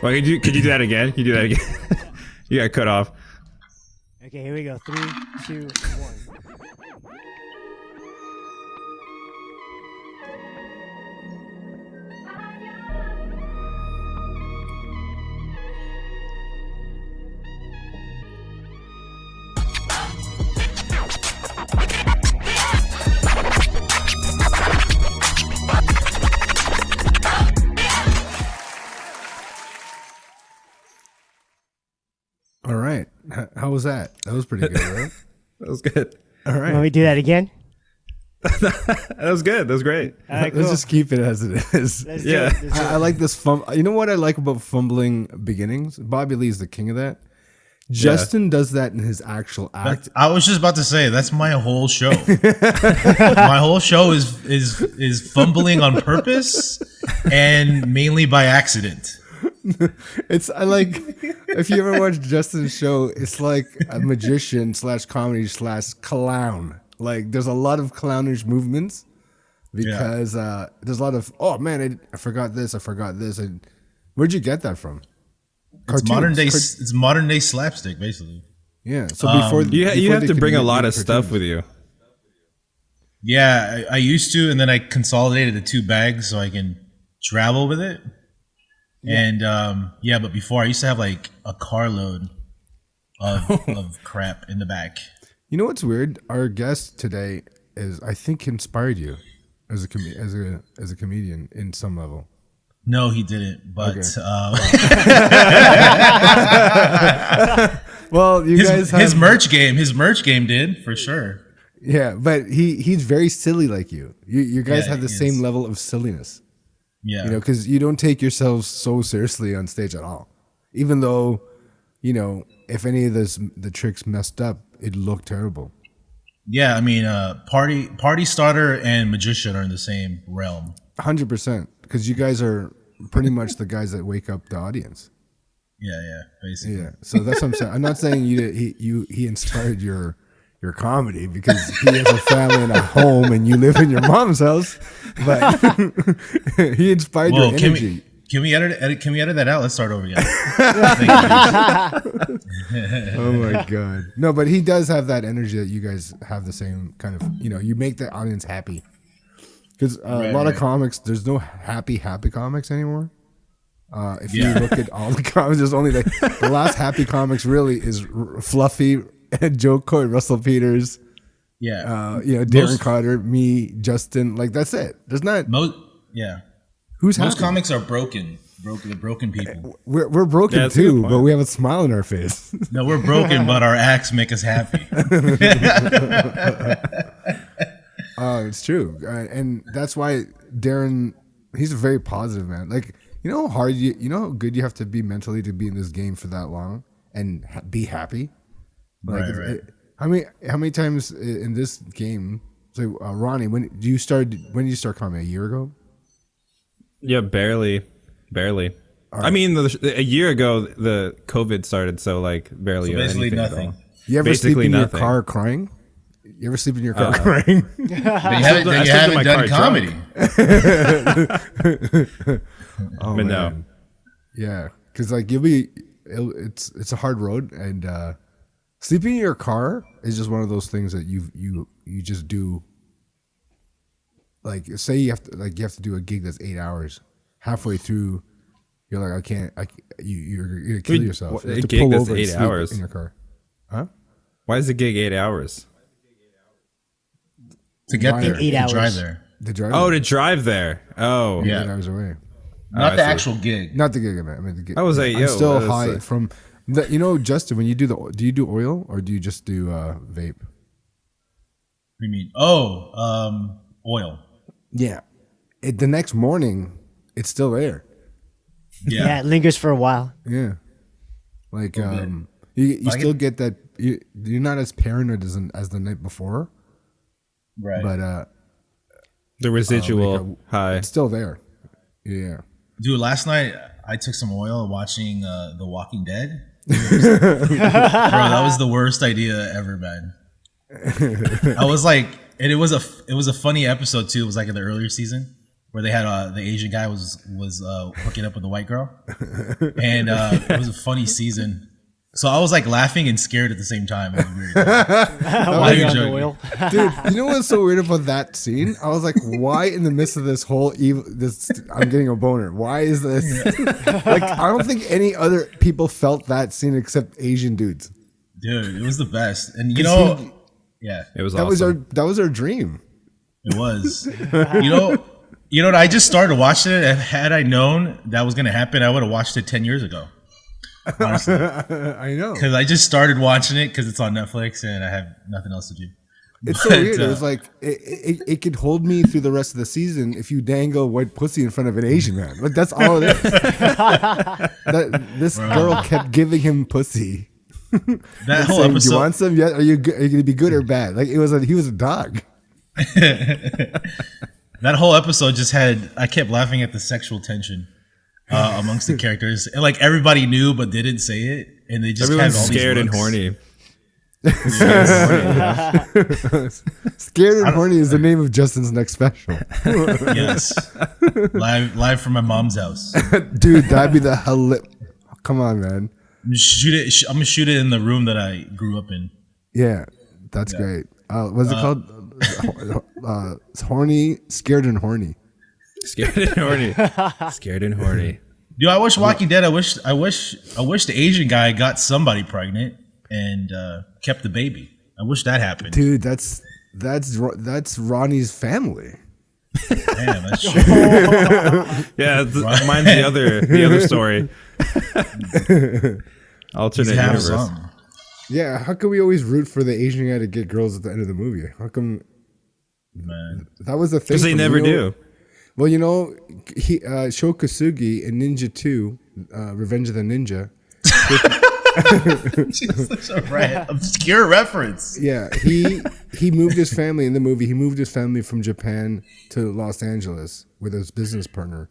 Well, could you do that again? Can you do that again? You got cut off. Okay, here we go. 3, 2, 1. All right. How was that? That was pretty good, right? That was good. All right. Want me to do that again? That was good. That was great. All right, Let's cool. just keep it as it is. Let's do Yeah. it. Let's do I it. like this You know what I like about fumbling beginnings? Bobby Lee's the king of that. Justin does that in his actual act. I was just about to say that's my whole show. My whole show is fumbling on purpose and mainly by accident. I like if you ever watch Justin's show, it's like a magician / comedy / clown. Like there's a lot of clownish movements because there's a lot of I forgot this. And where'd you get that from? It's modern day. It's modern day slapstick, basically. Yeah. So before You have to bring a lot of stuff with you. Yeah, I used to, and then I consolidated the 2 bags so I can travel with it. Yeah. And but before I used to have like a carload of crap in the back. You know what's weird? Our guest today is, I think, inspired you as a comedian in some level. No, he didn't. But Okay. Well, you guys have, his merch game did for sure. yeah, but he's very silly like you. You guys Yeah, have the he same is. level of silliness. Yeah, You know, because you don't take yourselves so seriously on stage at all. Even though, you know, if any of the tricks messed up, it looked terrible. yeah. I mean, party starter and magician are in the same realm. 100%, because you guys are pretty much the guys that wake up the audience. Yeah, basically. Yeah, so that's what I'm saying. I'm not saying he inspired your comedy because he has a family and a home and you live in your mom's house, but he inspired your energy. Can we edit? Can we edit that out? Let's start over again. Oh my god, no, but he does have that energy that you guys have the same kind of. You know, you make the audience happy because a lot of comics. There's no happy comics anymore. If you look at all the comics, there's only the last happy comics really is Fluffy and Jokoy, Russell Peters. Yeah. Darren Carter, me, Justin. Like that's it. There's not who's most happy? comics are broken. They're broken people. We're broken Yeah, that's a good too, point. but we have a smile on our face. No, we're broken, but our acts make us happy. Oh, it's true, and that's why Darren. He's a very positive man. Like you know how hard you know how good you have to be mentally to be in this game for that long and be happy. Like Right. how many times in this game? So Ronnie, when did you start comedy? A year ago? Yeah, barely. Right. I mean, a year ago the COVID started, so like barely. So basically anything at nothing. all. You ever Basically sleep in nothing. your car crying? You ever sleep in your car crying? But you I haven't, slept in my done car comedy. Oh, But man. no. Yeah, because like it's a hard road, and sleeping in your car is just one of those things that you just do. Like say you have to do a gig that's 8 hours. Halfway through, you're like, I can't. You're gonna kill yourself. You have a to gig pull that's over and 8 sleep hours? in your car. Huh? Why is the gig 8 hours? To get there, 8 to hours. drive there. The driver. Oh, to drive there. Oh, Yeah. 8 hours away. Not I the see. actual gig. Not the gig, I mean the gig. I was like, I'm yo, still that is high like- from the. You know, Justin, when you do do you do oil or do you just do vape? What do you mean? Oh, oil. Yeah. The next morning, it's still there. Yeah, it lingers for a while. Yeah. Like you still get that. You're not as paranoid as the night before, Right. but the residual high. it's still there. Yeah. Dude, last night I took some oil watching The Walking Dead. Bro, that was the worst idea ever, man. I was like, and it was a funny episode too. It was like in the earlier season. where they had the Asian guy was hooking up with the white girl, and it was a funny season. So I was like laughing and scared at the same time. It was weird. Dude, you know what's so weird about that scene? I was like, why in the midst of this whole I'm getting a boner. Why is this? Like, I don't think any other people felt that scene except Asian dudes. Dude, it was the best. And you know, yeah, it was awesome. That was our dream. It was. You know, I just started watching it. Had I known that was going to happen, I would have watched it 10 years ago. Honestly. I know. Because I just started watching it because it's on Netflix and I have nothing else to do. It's so weird. It was like, it could hold me through the rest of the season if you dangle white pussy in front of an Asian man. Like, that's all it is. This girl kept giving him pussy. That whole saying, episode. Do you want some? Yeah. Are you going to be good or bad? Like, he was a dog. That whole episode just I kept laughing at the sexual tension amongst the characters. And like everybody knew but didn't say it. And they just everyone's had all scared these and looks. horny. Scared and Horny is the name of Justin's next special. Yes. Live from my mom's house. Dude, that'd be the hell. Come on, man. I'm gonna shoot it in the room that I grew up in. Yeah, that's great. What's it called? Horny, Scared and Horny. Scared and horny. Scared and horny. Dude, I wish Walking Dead. I wish the Asian guy got somebody pregnant and kept the baby. I wish that happened. Dude, that's Ronnie's family. Damn, that's true. Yeah, mine's the other story. Alternate universe. Something. Yeah, how come we always root for the Asian guy to get girls at the end of the movie? How come? Man, that was the thing. Because they never do. Well, you know, Sho Kosugi in Ninja 2, Revenge of the Ninja. such a obscure reference. Yeah, he moved his family in the movie. He moved his family from Japan to Los Angeles with his business partner.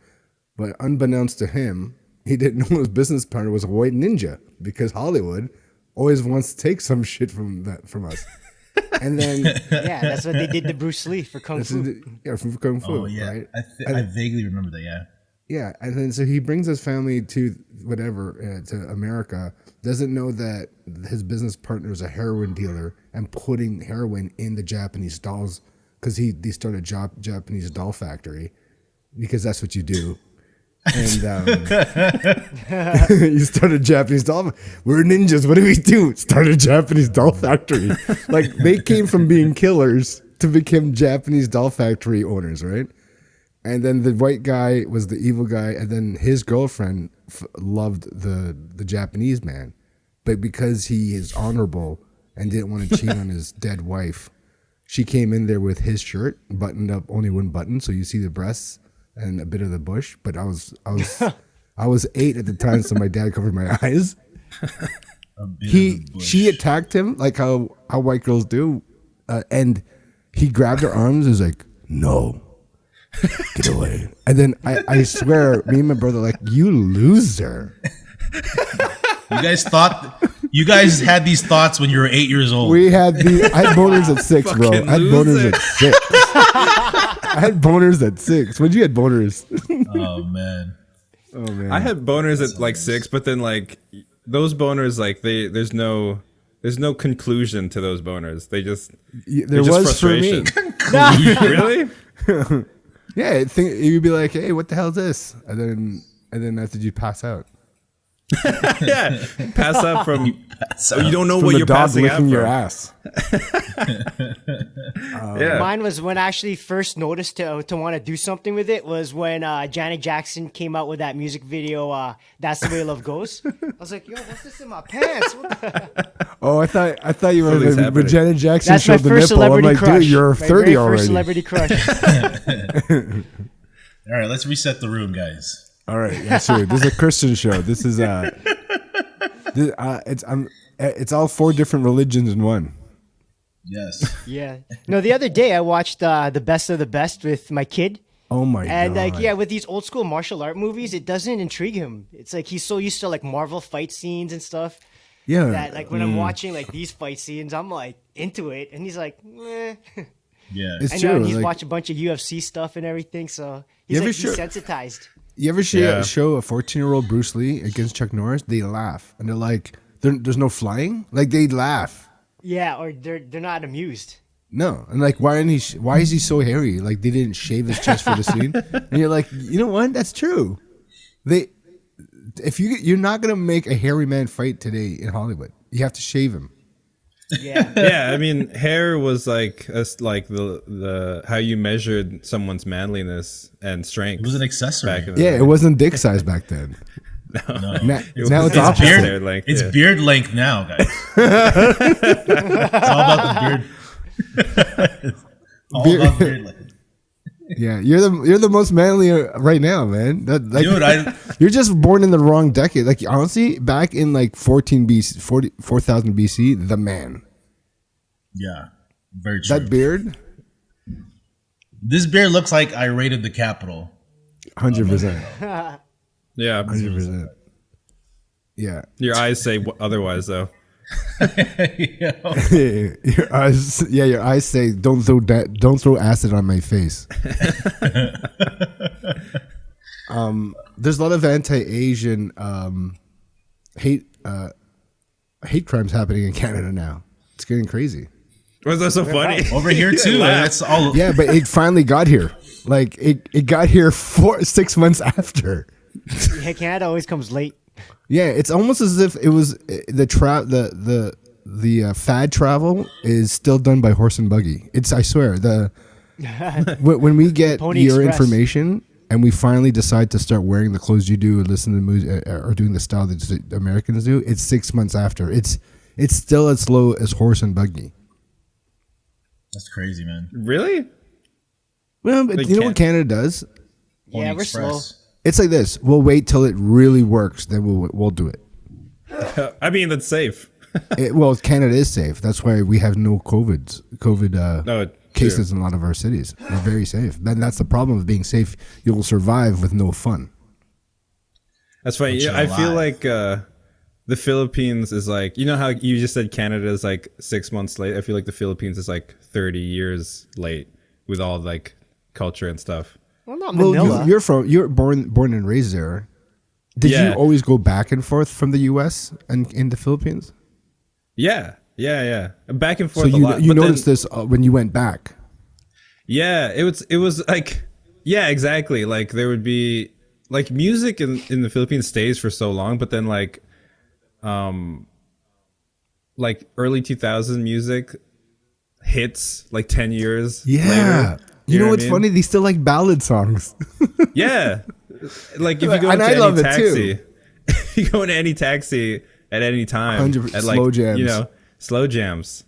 But unbeknownst to him, he didn't know his business partner was a white ninja because Hollywood always wants to take some shit from us. And then Yeah, that's what they did to Bruce Lee for Kung Fu. From Kung Fu, Oh yeah, right? I vaguely remember that. Yeah. Yeah, and then so he brings his family to to America. Doesn't know that his business partner is a heroin dealer and putting heroin in the Japanese dolls because they started a Japanese doll factory because that's what you do. And you started a Japanese doll. We're ninjas. What do we do? Start a Japanese doll factory. Like they came from being killers to become Japanese doll factory owners, right? And then the white guy was the evil guy, and then his girlfriend loved the Japanese man, but because he is honorable and didn't want to cheat on his dead wife, she came in there with his shirt buttoned up, only one button, so you see the breasts and a bit of the bush. But I was 8 at the time, so my dad covered my eyes. She attacked him like how white girls do, and he grabbed her arms and was like, "No. Get away." And then I swear, me and my brother like, "You loser." You guys had these thoughts when you were 8 years old. I had boners at 6, bro. I had boners at 6. I had boners at 6. When did you had boners? Oh man. I had boners at like 6, but then like those boners, like there's no conclusion to those boners. There was for me. Really? Yeah, you'd be like, "Hey, what the hell is this?" And then after you pass out. Yeah, pass out from. You don't know From what the you're dog passing out licking from. your ass. Yeah. Mine was when I actually first noticed to want to do something with it was when Janet Jackson came out with that music video, "That's the Way Love Goes." I was like, "Yo, what's this in my pants?" What the? Oh, I thought you were Something's when happening. Janet Jackson That's my showed the first nipple. I'm celebrity like, crush. dude, you're My 30 very already. first celebrity crush. All right, let's reset the room, guys. All right, yeah, sure. This is a Christian show. This is it's all 4 different religions in one. Yes. Yeah. No, the other day I watched The Best of the Best with my kid. Oh my god. And like, yeah, with these old school martial art movies, it doesn't intrigue him. It's like he's so used to like Marvel fight scenes and stuff. Yeah. That like when I'm watching like these fight scenes, I'm like into it, and he's like, "Meh." Yeah. It's I true. know, and he's like, watched a bunch of UFC stuff and everything, so he's You ever like sure- desensitized. you ever show a 14-year-old Bruce Lee against Chuck Norris? They laugh and they're like, there's no flying. Like they laugh. Yeah, or they're not amused. No, and like why is he so hairy? Like they didn't shave his chest for the scene, and you're like, you know what? That's true. You're not gonna make a hairy man fight today in Hollywood. You have to shave him. Yeah. Yeah, I mean, hair was like the how you measured someone's manliness and strength. It was an accessory. back in the Yeah, day. it wasn't dick size back then. No. Now was- it's it's opposite. beard. Beard, Length, it's yeah. beard length now, guys. It's all about the beard. It's all about beard length. Yeah, you're the most manly right now, man. Dude, you're just born in the wrong decade. Like honestly, back in like 4000 BC, the man. Yeah, very true. That beard, This beard looks like I raided the Capitol. 100%. Yeah, 100%. Yeah. your eyes say otherwise, though. Your eyes say don't throw acid on my face. There's a lot of anti-Asian hate crimes happening in Canada now. It's getting crazy. Was that so funny? Over here too. That's all. Yeah, but it finally got here. Like it got here 6 months after. Yeah, Canada always comes late. Yeah, it's almost as if it was the fad travel is still done by horse and buggy. I swear when we get Pony your Express. information and we finally decide to start wearing the clothes you do, listen to the music, or doing the style that the Americans do, it's 6 months after. It's still as slow as horse and buggy. That's crazy, man. Really? Well, but They you know what can't- Canada does? Yeah, Pony we're slow. Express. It's like this. We'll wait till it really works, then we'll do it. I mean, that's safe. Well, Canada is safe. That's why we have no COVID No, cases in a lot of our cities. We're very safe. Then that's the problem of being safe. You'll survive with no fun. That's funny. But Yeah, you're I feel alive. like the Philippines is like, you know how you just said Canada is like 6 months late? I feel like the Philippines is like 30 years late with all like culture and stuff. Well, not Well, Manila. you're born and raised there. Did Yeah. you always go back and forth from the U.S. and in the Philippines? Yeah. Back and So forth a lot. you but then- noticed this when you went back. Yeah, it was like, yeah, exactly. Like there would be like music in the Philippines stays for so long, but then like early 2000 music hits like 10 years later. You know what what's I mean? funny? They still like ballad songs. Yeah. Like if you go And into I love any it, too. taxi, if you go into any taxi at any time 100% at like, slow jams. you know, slow jams.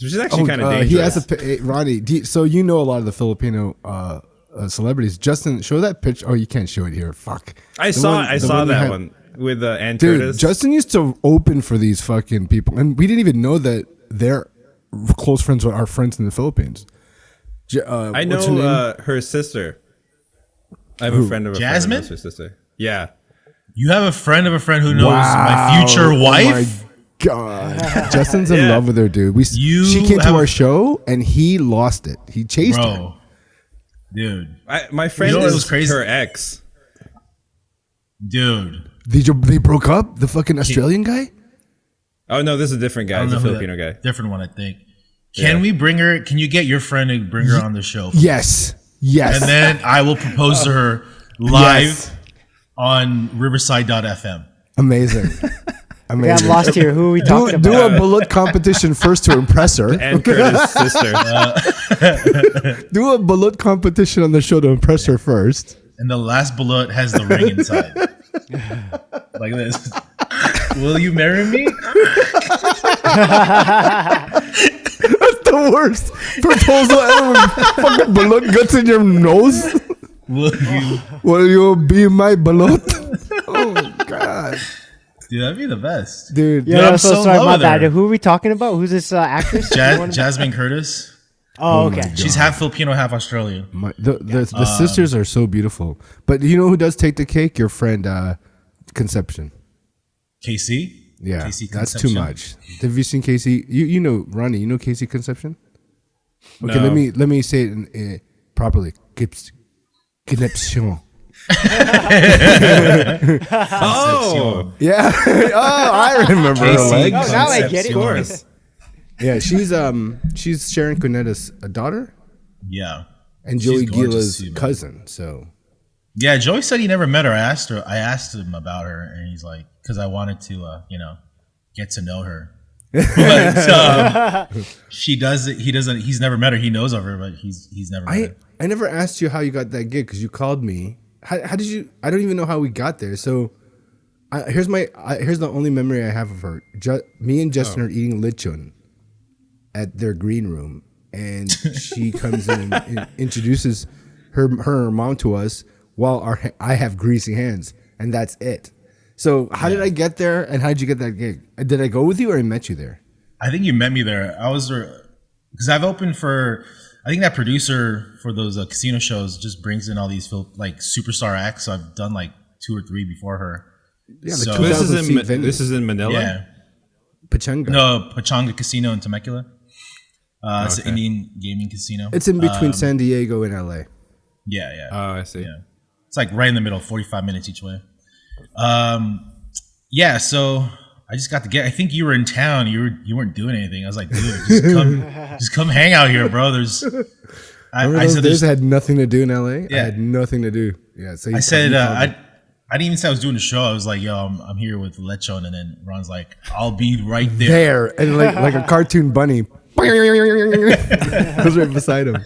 Which is actually kind of dangerous. He has Ronnie. So you know a lot of the Filipino celebrities. Justin, show that picture. Oh, you can't show it here. Fuck. I The saw one- the that you had- one with Ann Dude, Curtis. Justin used to open for these fucking people, and we didn't even know that they're close friends with our friends in the Philippines. I what's her name? know her sister. I have a friend of a Jasmine? friend who knows her sister. Yeah. You have a friend of a friend who knows Wow. my future Oh wife. my God, Justin's in Yeah. love with her, dude. She came to have- our show, and he lost it. He chased her. Bro, dude, My friend know what is was crazy? her ex. dude. They broke up. The fucking Australian guy. Oh no, this is a different guy. I don't It's a know who Filipino that- guy. Different one, I think. Can we bring her? Can you get your friend to bring her on the show? Yes. And then I will propose to her live Yes. on Riverside.fm. Amazing. Yeah, Amazing. I'm lost here. Who are we talking Do about? a bullet competition first to impress her. Ann Curtis' sister. Do a bullet competition on the show to impress her first. And the last bullet has the ring inside. Like this. Will you marry me? That's the worst proposal ever. Fucking bullet guts in your nose. Will you? Will you be my bullet? Oh God, Dude, that'd be the best. dude. Yeah, Dude, I'm I'm so so sorry. in My love with bad. her. Who are we talking about? Who's this actress? Jasmine Curtis. Oh, okay. She's half Filipino, half Australian. The sisters are so beautiful. But you know who does take the cake? Your friend Conception. KC? Yeah, Casey that's too Concepcion. much. Have you seen Casey? You know Ronnie. You know Casey Conception? Okay, No. let me say it properly. Conception. Oh, Yeah. Oh, I remember her JC. legs. Oh, now I get it. of course. Yeah, she's Sharon Cunetta's daughter Yeah. and She's Joey gorgeous Gila's too, man. cousin. So Yeah, Joey said he never met her. I asked him about her, and he's like, because I wanted to, get to know her. But she does. He doesn't. He's never met her. He knows of her, but he's never met her. I never asked you how you got that gig because you called me. How did you? I don't even know how we got there. So here's the only memory I have of her. Me and Justin are eating lechon at their green room, and she comes in and introduces her mom to us while I have greasy hands, and that's it. So how did I get there, and how did you get that gig? Did I go with you, or I met you there? I think you met me there. I was because I've opened for. I think that producer for those casino shows just brings in all these superstar acts. So I've done like 2 or 3 before her. Yeah, So- like 2,000 seat venue. This is in Manila. Yeah. Pachanga. No, Pachanga Casino in Temecula. It's an Okay. Indian gaming casino. It's in between San Diego and LA. Yeah. Oh, I see. Yeah. It's like right in the middle, 45 minutes each way. Yeah, so I just got to get. I think you were in town. You weren't doing anything. I was like, dude, just come hang out here, bro. Remember I those said days there's. I had nothing to do in LA? Yeah. I had nothing to do. Yeah. So I said I didn't even say I was doing a show. I was like, yo, I'm here with Lechon, and then Ron's like, I'll be right there. there and like a cartoon bunny. I was right beside him.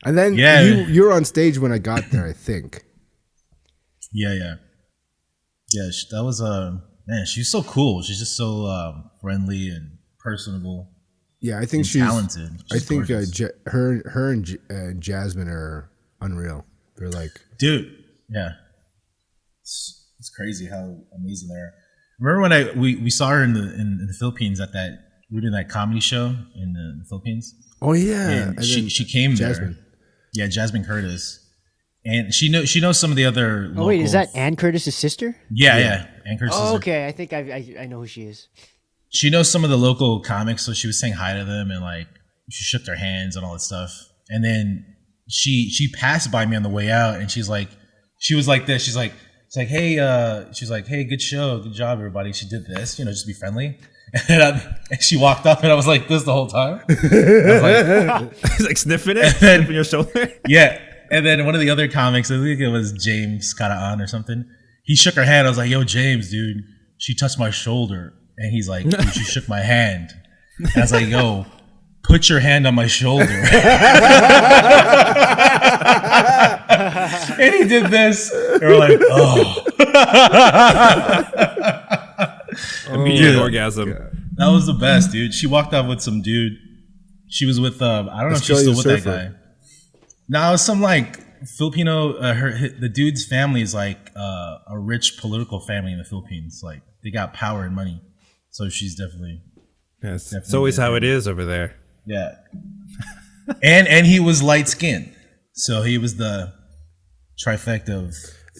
And then Yeah. you were on stage when I got there, I think. Yeah. That was man. She's so cool. She's just so friendly and personable. Yeah, I think And she's talented. I She's think gorgeous. her and Jasmine are unreal. They're like, Dude, yeah, it's crazy how amazing they are. Remember when we saw her in the Philippines at that we were doing that comedy show in the Philippines, oh yeah, and she came Jasmine. there. Yeah, Jasmine Curtis, and she knows some of the other. Oh wait, is local- that Ann Curtis's sister? Yeah. Ann Curtis. Oh, okay. I think I know who she is. She knows some of the local comics, so she was saying hi to them and like she shook their hands and all that stuff. And then she passed by me on the way out, and she was like this. She's like, hey, good show, good job, everybody. She did this, just be friendly. And she walked up, and I was like this the whole time. I was like, He's like sniffing it, sniffing your shoulder. yeah. And then one of the other comics, I think it was James Caraan or something. He shook her hand. I was like, yo, James, dude, she touched my shoulder. And he's like, dude, she shook my hand. And I was like, yo, put your hand on my shoulder. And he did this. And we're like, oh. Immediate orgasm. That was the best, dude. She walked up with some dude. She was with, I don't know if she's still with Australian that guy. No, it was some like Filipino, the dude's family is like a rich political family in the Philippines. Like they got power and money. So she's definitely. Yes, it's always how it is over there. Yeah. and he was light skinned. So he was the trifecta of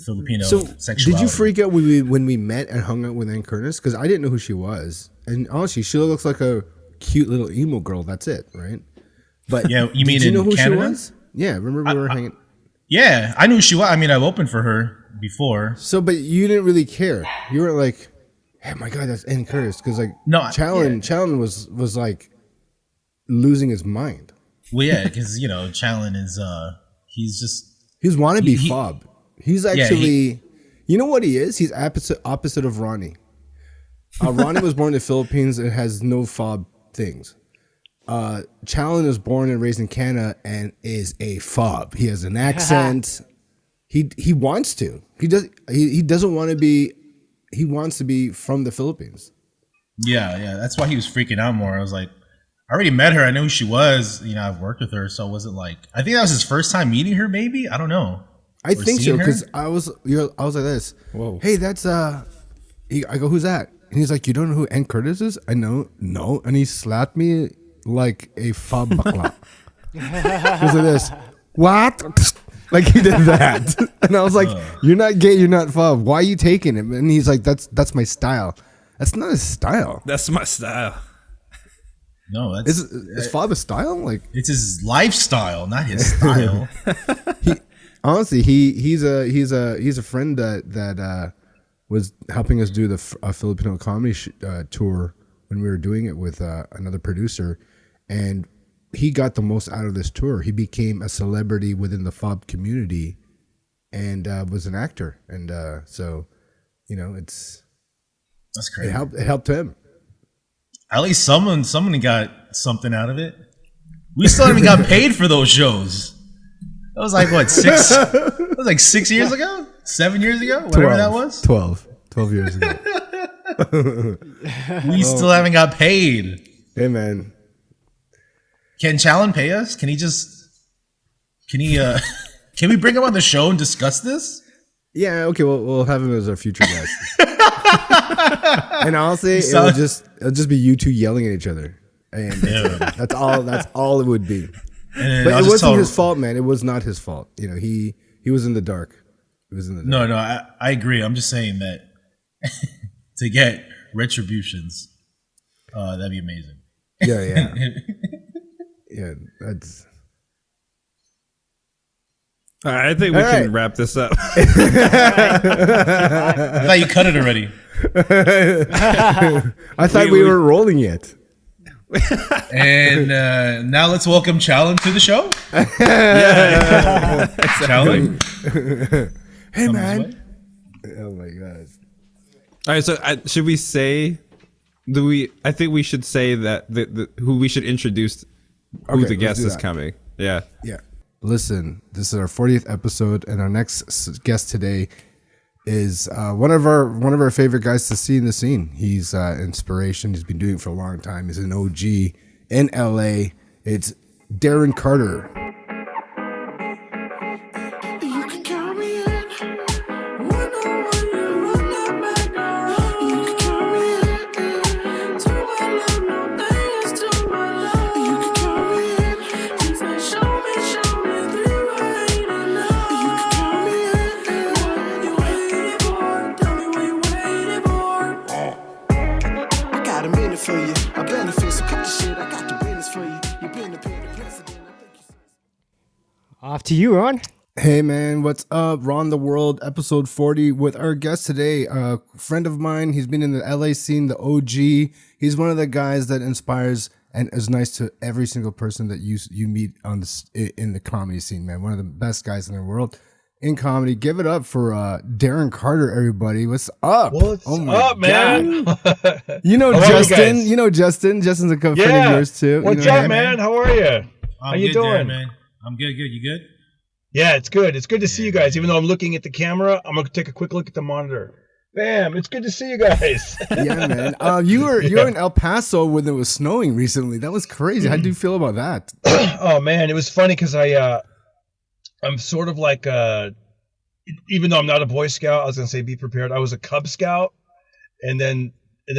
Filipino So sexuality. did you freak out when we met and hung out with Ann Curtis? Because I didn't know who she was, and honestly, she looks like a cute little emo girl. That's it, right? But Yeah, you mean did you know in who Canada? she was? Yeah, remember we were hanging. Yeah, I knew who she was. I mean, I've opened for her before. So, but you didn't really care. You were like, "Hey, my God, that's Ann Curtis." Because like, No, Challen was like losing his mind. Well, yeah, because Challen is He's wannabe He- fob. He's actually, you know what he is? He's opposite of Ronnie. Ronnie was born in the Philippines and has no fob things. Challen is born and raised in Canada and is a fob. He has an accent. He wants to. He doesn't want to be. He wants to be from the Philippines. Yeah. That's why he was freaking out more. I was like, I already met her. I knew who she was. I've worked with her, so it wasn't like. I think that was his first time meeting her. Maybe I don't know. I Or think so seeing her? because I was like this. Whoa. Hey, that's I go, who's that? And he's like, you don't know who Ann Curtis is? I know, no. And he slapped me like a fob bakla. He was like this. What? Like he did that, and I was like, "You're not gay. You're not fob. Why are you taking him?" And he's like, "That's my style." That's not his style. That's my style. No, that's Is father style? Like it's his lifestyle, not his style. honestly, he's a friend that was helping us do the Filipino comedy tour when we were doing it with another producer, and he got the most out of this tour. He became a celebrity within the FOB community, and was an actor, and so that's crazy. It helped him. At least someone got something out of it. We still haven't got paid for those shows. That was like what 6? That was like 6 years ago, 7 years ago, whatever that was. 12 years ago. We still haven't got paid. Hey man, can Challen pay us? Can we bring him on the show and discuss this? Yeah, okay, we'll have him as our future guest. And honestly, it'll just be you two yelling at each other, and that's all it would be. But it wasn't his fault, man. It was not his fault. He was in the dark. He was in the dark. No, I agree. I'm just saying that to get retributions, that'd be amazing. Yeah. Yeah, that's. All right, I think we can wrap this up. I thought you cut it already. I thought we weren't rolling yet. And now let's welcome Challen to the show. Challen. Hey, man. Oh, my God. All right, so should we say... I think we should say that who we should introduce who the guest is coming. Yeah. Yeah. Listen, this is our 40th episode, and our next guest today is one of our favorite guys to see in the scene. He's inspiration. He's been doing it for a long time. He's an OG in LA. It's Darren Carter. Off to you, Ron. Hey man, what's up? Ron the World, episode 40 with our guest today, a friend of mine. He's been in the LA scene, the OG. He's one of the guys that inspires and is nice to every single person that you meet in the comedy scene, man. One of the best guys in the world in comedy. Give it up for Darren Carter, everybody. What's up? What's up, man? Justin. Justin's a good friend of yours too. What's up, man? How are you? How you doing, Darren, man? I'm good. You good? Yeah, it's good. It's good to see you guys. Even though I'm looking at the camera, I'm gonna take a quick look at the monitor. Bam! It's good to see you guys. Yeah, man. You were in El Paso when it was snowing recently. That was crazy. How did you feel about that? Oh man, it was funny because I'm sort of like even though I'm not a Boy Scout, I was gonna say be prepared. I was a Cub Scout, and then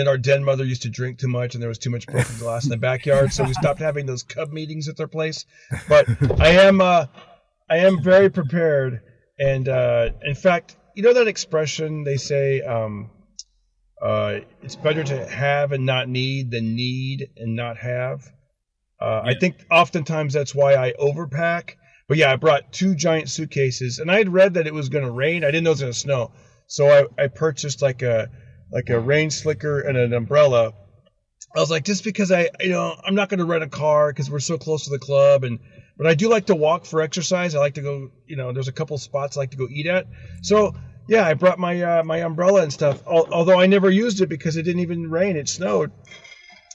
our den mother used to drink too much, and there was too much broken glass in the backyard, so we stopped having those Cub meetings at their place. But I am very prepared, and in fact, you know that expression they say, it's better to have and not need than need and not have. I think oftentimes that's why I overpack. But yeah, I brought 2 giant suitcases, and I had read that it was going to rain. I didn't know it was going to snow, so I purchased like a rain slicker and an umbrella. I was like, just because I'm not going to rent a car because we're so close to the club, but I do like to walk for exercise. I like to go, there's a couple spots I like to go eat at. So yeah, I brought my my umbrella and stuff. Although I never used it because it didn't even rain. It snowed,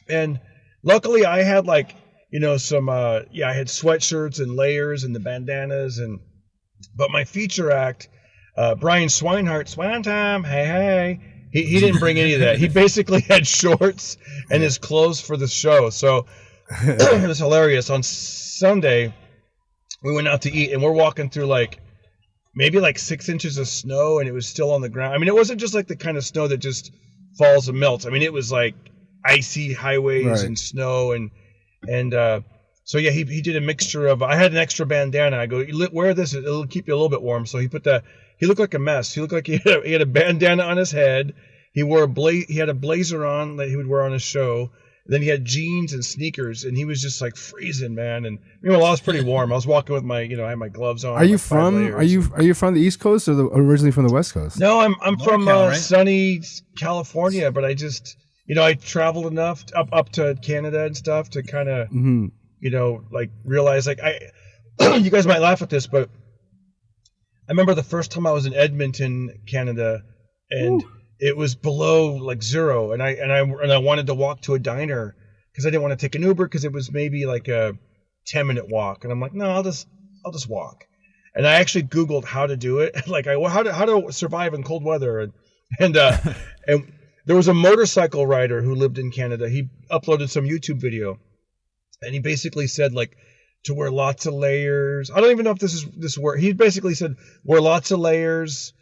and luckily I had some I had sweatshirts and layers and the bandanas but my feature act, Brian Swinehart, Swine Time, hey. He didn't bring any of that. He basically had shorts and his clothes for the show. So it was hilarious. On Sunday, we went out to eat, and we're walking through maybe 6 inches of snow, and it was still on the ground. I mean, it wasn't just like the kind of snow that just falls and melts. I mean, it was like icy highways and snow. And so, yeah, he did a mixture of – I had an extra bandana. I go, wear this. It'll keep you a little bit warm. So he looked like a mess. He looked like he had a bandana on his head. He had a blazer on that he would wear on his show, then he had jeans and sneakers, and he was just like freezing, man. And meanwhile, I was pretty warm. I was walking with my, I had my gloves on. Are you from the East Coast or originally from the West Coast? No, I'm from right? Sunny California, but I just, I traveled enough up to Canada and stuff to kind of, like realize like you guys might laugh at this, but I remember the first time I was in Edmonton, Canada, and it was below like zero, and I wanted to walk to a diner because I didn't want to take an Uber because it was maybe like a 10-minute walk, and I'm like, no, I'll just walk. And I actually Googled how to do it, like how to survive in cold weather, and there was a motorcycle rider who lived in Canada. He uploaded some YouTube video, and he basically said like to wear lots of layers. I don't even know if this works. He basically said wear lots of layers.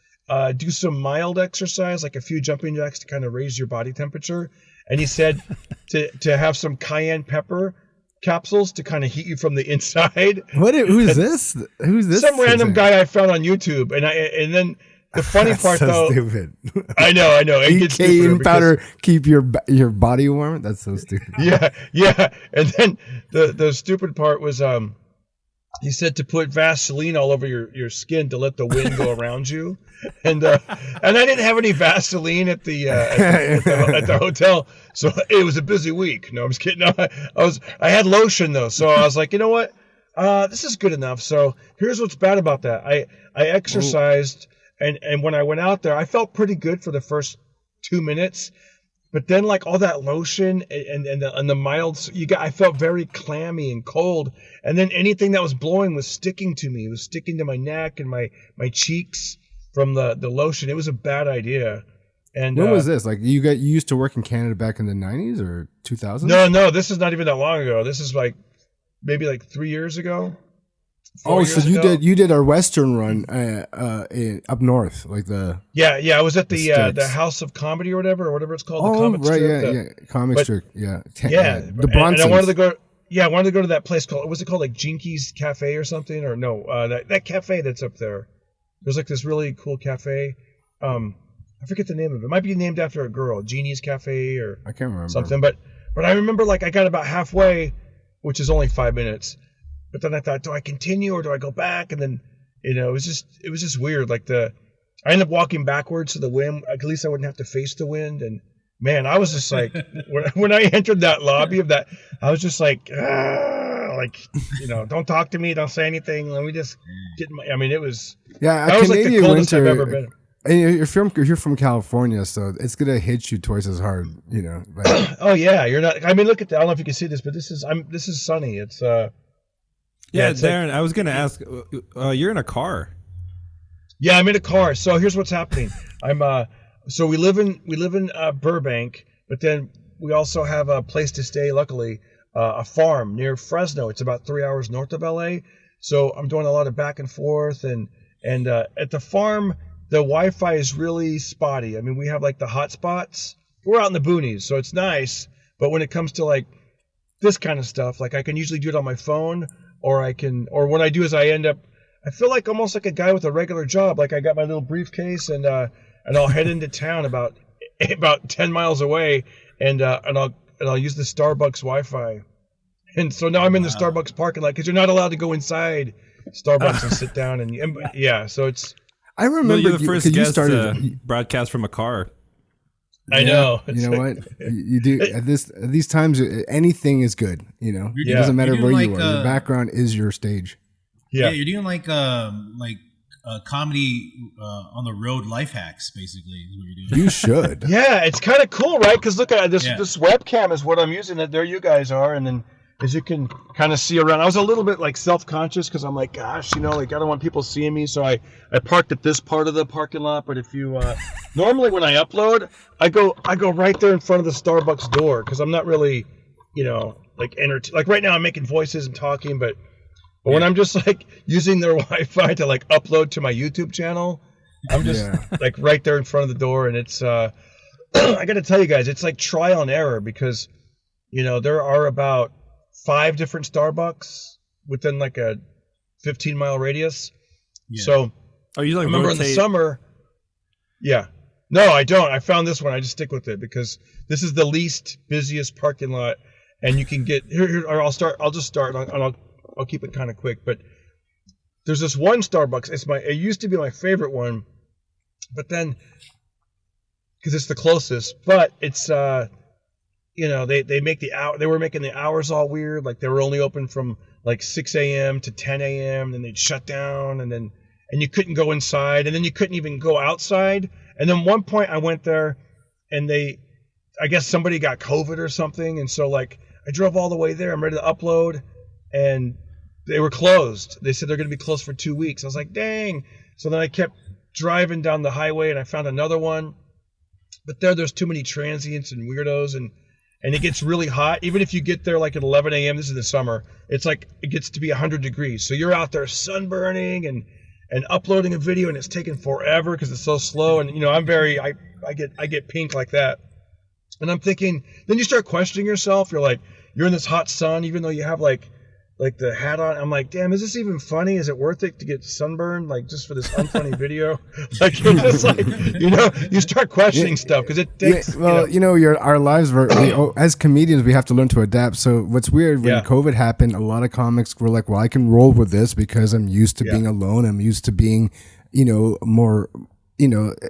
Do some mild exercise, like a few jumping jacks to kind of raise your body temperature. And he said to have some cayenne pepper capsules to kind of heat you from the inside. Who's this? Who's this? Some random guy I found on YouTube. And then the funny part though, stupid. I know. Eat cayenne powder, keep your body warm. That's so stupid. Yeah. And then the stupid part was he said to put Vaseline all over your skin to let the wind go around you, and I didn't have any Vaseline at the hotel, so it was a busy week. No, I'm just kidding. No, I had lotion though, so I was like, you know what, this is good enough. So here's what's bad about that. I exercised, and when I went out there, I felt pretty good for the first 2 minutes. But then, like all that lotion and the mild, I felt very clammy and cold. And then anything that was blowing was sticking to me. It was sticking to my neck and my cheeks from the lotion. It was a bad idea. And when was this? Like you used to work in Canada back in the 90s or 2000s? No, this is not even that long ago. This is like maybe like 3 years ago. So you did our Western run up north, like the I was at the House of Comedy or whatever it's called. Oh, the comic strip, comic strip, the Bronson. And I wanted to go. Yeah, I wanted to go to that place called. Was it called like Jinky's Cafe or something? Or no, that cafe that's up there. There's like this really cool cafe. I forget the name of it. It might be named after a girl, Jeannie's Cafe or I can't remember something. But I remember like I got about halfway, which is only 5 minutes. But then I thought, do I continue or do I go back? And then, it was just weird. Like I ended up walking backwards to the wind. At least I wouldn't have to face the wind. And man, I was just like, when I entered that lobby of that, I was just like, don't talk to me, don't say anything. Let me just get it was, that was like the coldest I've ever been. And you're from California, so it's gonna hit you twice as hard, Like, oh yeah, you're not. I mean, look at that. I don't know if you can see this, but this is sunny. It's Yeah, Darren, I was going to ask, you're in a car. Yeah, I'm in a car. So here's what's happening. So we live in Burbank, but then we also have a place to stay, luckily, a farm near Fresno. It's about 3 hours north of LA. So I'm doing a lot of back and forth, and at the farm, the Wi-Fi is really spotty. I mean, we have like the hot spots. We're out in the boonies, so it's nice. But when it comes to like this kind of stuff, like I can usually do it on my phone. Or what I do is I feel like almost like a guy with a regular job. Like I got my little briefcase and I'll head into town about 10 miles away and I'll use the Starbucks Wi-Fi. And so now I'm in the Starbucks parking lot because you're not allowed to go inside Starbucks and sit down so it's. I remember you're the first guest to broadcast from a car. I know. You know what? You do at these times. Anything is good. It doesn't matter where you are. Your background is your stage. Yeah, you're doing like comedy on the road life hacks, basically. Is what you're doing. You should. Yeah, it's kind of cool, right? Because look at this. Yeah. This webcam is what I'm using. There you guys are, and then as you can kind of see around, I was a little bit like self-conscious because I'm like, gosh, like I don't want people seeing me, so I parked at this part of the parking lot. But if you normally when I upload, I go right there in front of the Starbucks door because I'm not really, like like right now I'm making voices and talking, but when I'm just like using their Wi-Fi to like upload to my YouTube channel, I'm just like right there in front of the door, and it's I got to tell you guys, it's like trial and error because there are about 5 different Starbucks within like a 15-mile radius. Yeah. So you like I remember in the summer. Yeah. No, I don't. I found this one. I just stick with it because this is the least busiest parking lot, and you can get here. Or I'll just start, and I'll keep it kind of quick. But there's this one Starbucks. It used to be my favorite one, but then because it's the closest. But it's they make they were making the hours all weird. Like they were only open from like 6 a.m. to 10 a.m. Then they'd shut down, and you couldn't go inside, and then you couldn't even go outside. And then one point I went there, and I guess somebody got COVID or something, and so like I drove all the way there. I'm ready to upload, and they were closed. They said they're going to be closed for 2 weeks. I was like, dang. So then I kept driving down the highway, and I found another one. But there's too many transients and weirdos, and it gets really hot. Even if you get there like at 11 a.m., this is the summer, it's like it gets to be 100 degrees. So you're out there sunburning and uploading a video, and it's taking forever because it's so slow. And I get pink like that. And I'm thinking, then you start questioning yourself. You're like, you're in this hot sun, even though you have like the hat on. I'm like, damn, is this even funny? Is it worth it to get sunburned like just for this unfunny video? Like you're just like, you start questioning stuff because it takes. Our lives as comedians, we have to learn to adapt. So what's weird when COVID happened, a lot of comics were like, well, I can roll with this because I'm used to being alone. I'm used to being, more,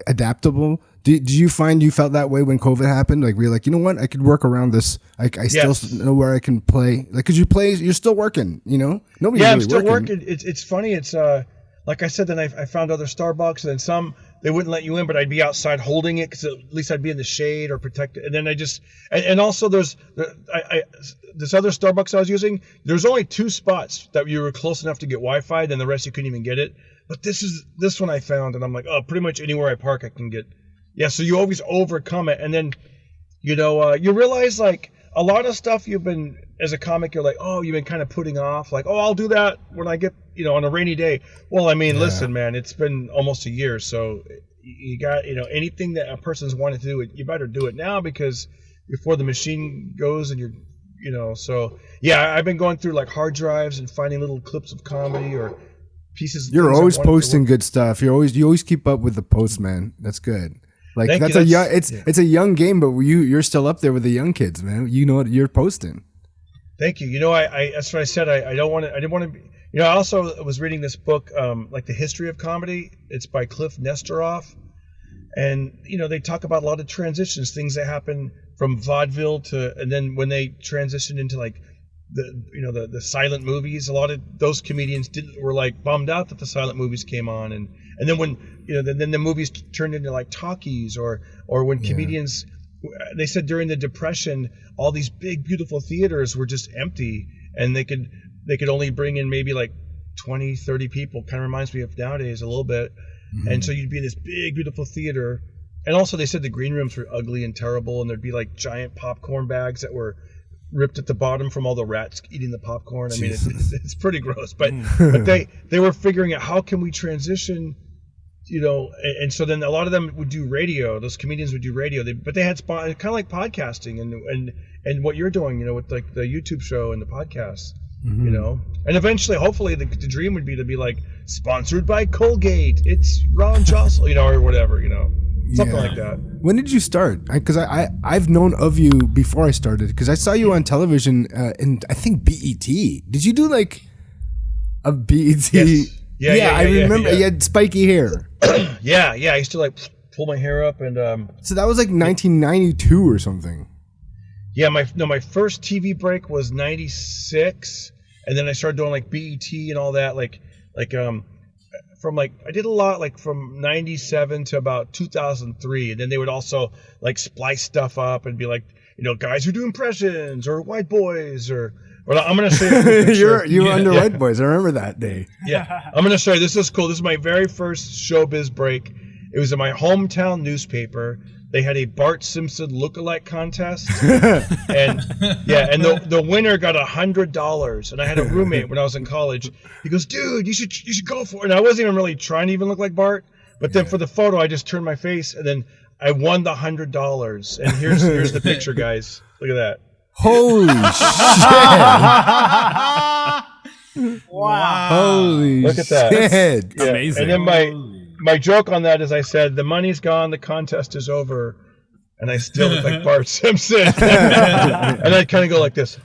adaptable. Did you find you felt that way when COVID happened? Like, were you like, you know what? I could work around this. I still know where I can play. Like, could you play? You're still working, Nobody's really I'm still working. It's funny. It's like I said, then I found other Starbucks, and then some, they wouldn't let you in, but I'd be outside holding it because at least I'd be in the shade or protected. And then and also there's this other Starbucks I was using, there's only 2 spots that you were close enough to get Wi-Fi, then the rest you couldn't even get it. But this one I found, and I'm like, oh, pretty much anywhere I park I can get. Yeah, so you always overcome it. And then, you realize like a lot of stuff you've been, as a comic, you're like, oh, you've been kind of putting off. Like, oh, I'll do that when I get, on a rainy day. Well, I mean, listen, man, it's been almost a year. So you got, anything that a person's wanted to do, you better do it now because before the machine goes and so yeah, I've been going through like hard drives and finding little clips of comedy or pieces. You're always posting good stuff. You always keep up with the post, man. That's good. Like it's a young game, but you're still up there with the young kids, man. You know what you're posting. Thank you. That's what I said. I didn't want to be. I also was reading this book, like the history of comedy. It's by Cliff Nestoroff, and they talk about a lot of transitions, things that happen from vaudeville and then when they transitioned into like the silent movies. A lot of those comedians were like bummed out that the silent movies came on, and then when then the movies turned into like talkies, or when comedians, they said during the Depression all these big beautiful theaters were just empty, and they could only bring in maybe like 20-30 people. Kind of reminds me of nowadays a little bit. And so you'd be in this big beautiful theater, and also they said the green rooms were ugly and terrible, and there'd be like giant popcorn bags that were ripped at the bottom from all the rats eating the popcorn. I mean, it's pretty gross, but they were figuring out how can we transition, and so then a lot of them would do radio. Those comedians would do radio, but they had kind of like podcasting and what you're doing, with like the YouTube show and the podcast, and eventually, hopefully, the dream would be to be like sponsored by Colgate. It's Ron Josol, or whatever, something like that. When did you start? Because I've known of you before I started, because I saw you on television in, I think, BET. Did you do like a BET? Yes. Yeah, I remember. You had spiky hair. yeah. I used to like pull my hair up, and so that was like 1992 or something. Yeah, my first TV break was 96, and then I started doing like BET and all that, from like, I did a lot like from 97 to about 2003, and then they would also like splice stuff up and be like, guys who do impressions, or white boys, or I'm gonna say you were under White Boys. I remember that day. Yeah, I'm gonna show you. This is cool. This is my very first showbiz break. It was in my hometown newspaper. They had a Bart Simpson lookalike contest, and the winner got $100. And I had a roommate when I was in college. He goes, "Dude, you should go for it." And I wasn't even really trying to even look like Bart, but then for the photo, I just turned my face, and then I won the $100. And here's the picture, guys. Look at that. Holy shit! Wow! Holy look at that. Shit. Yeah. Amazing. And then my joke on that is I said, the money's gone, the contest is over, and I still look like Bart Simpson. And I kind of go like this.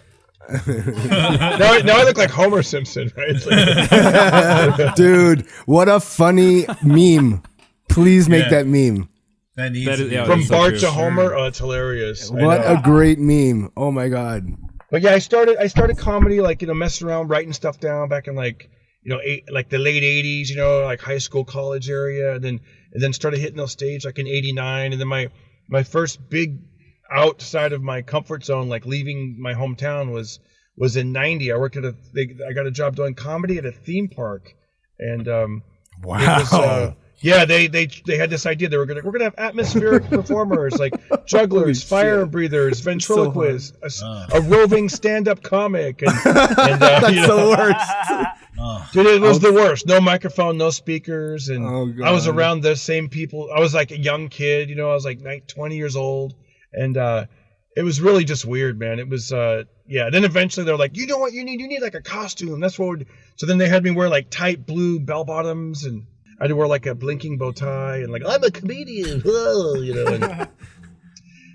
now I look like Homer Simpson, right? Like, dude, what a funny meme. Please make that meme. That needs That is- to be- yeah, from that's so Bart true. to Homer, oh, it's hilarious. I What know. a great meme. Oh my God. But yeah, I started comedy, like, messing around, writing stuff down back in like the late '80s, like high school, college area, and then started hitting the stage like in '89, and then my first big outside of my comfort zone, like leaving my hometown, was in '90. I worked at I got a job doing comedy at a theme park, and Wow. it was, yeah, they had this idea. We're gonna have atmospheric performers like jugglers, fire breathers, ventriloquists, a roving stand-up comic, and That's the worst. dude, it was the worst. No microphone, no speakers, and Oh, God. I was around the same people. I was like a young kid, I was like 20 years old, and it was really just weird, man. It was yeah. Then eventually they're like, you know what you need? You need like a costume. That's what. So then they had me wear like tight blue bell bottoms, and I had to wear like a blinking bow tie, and like I'm a comedian, whoa, and,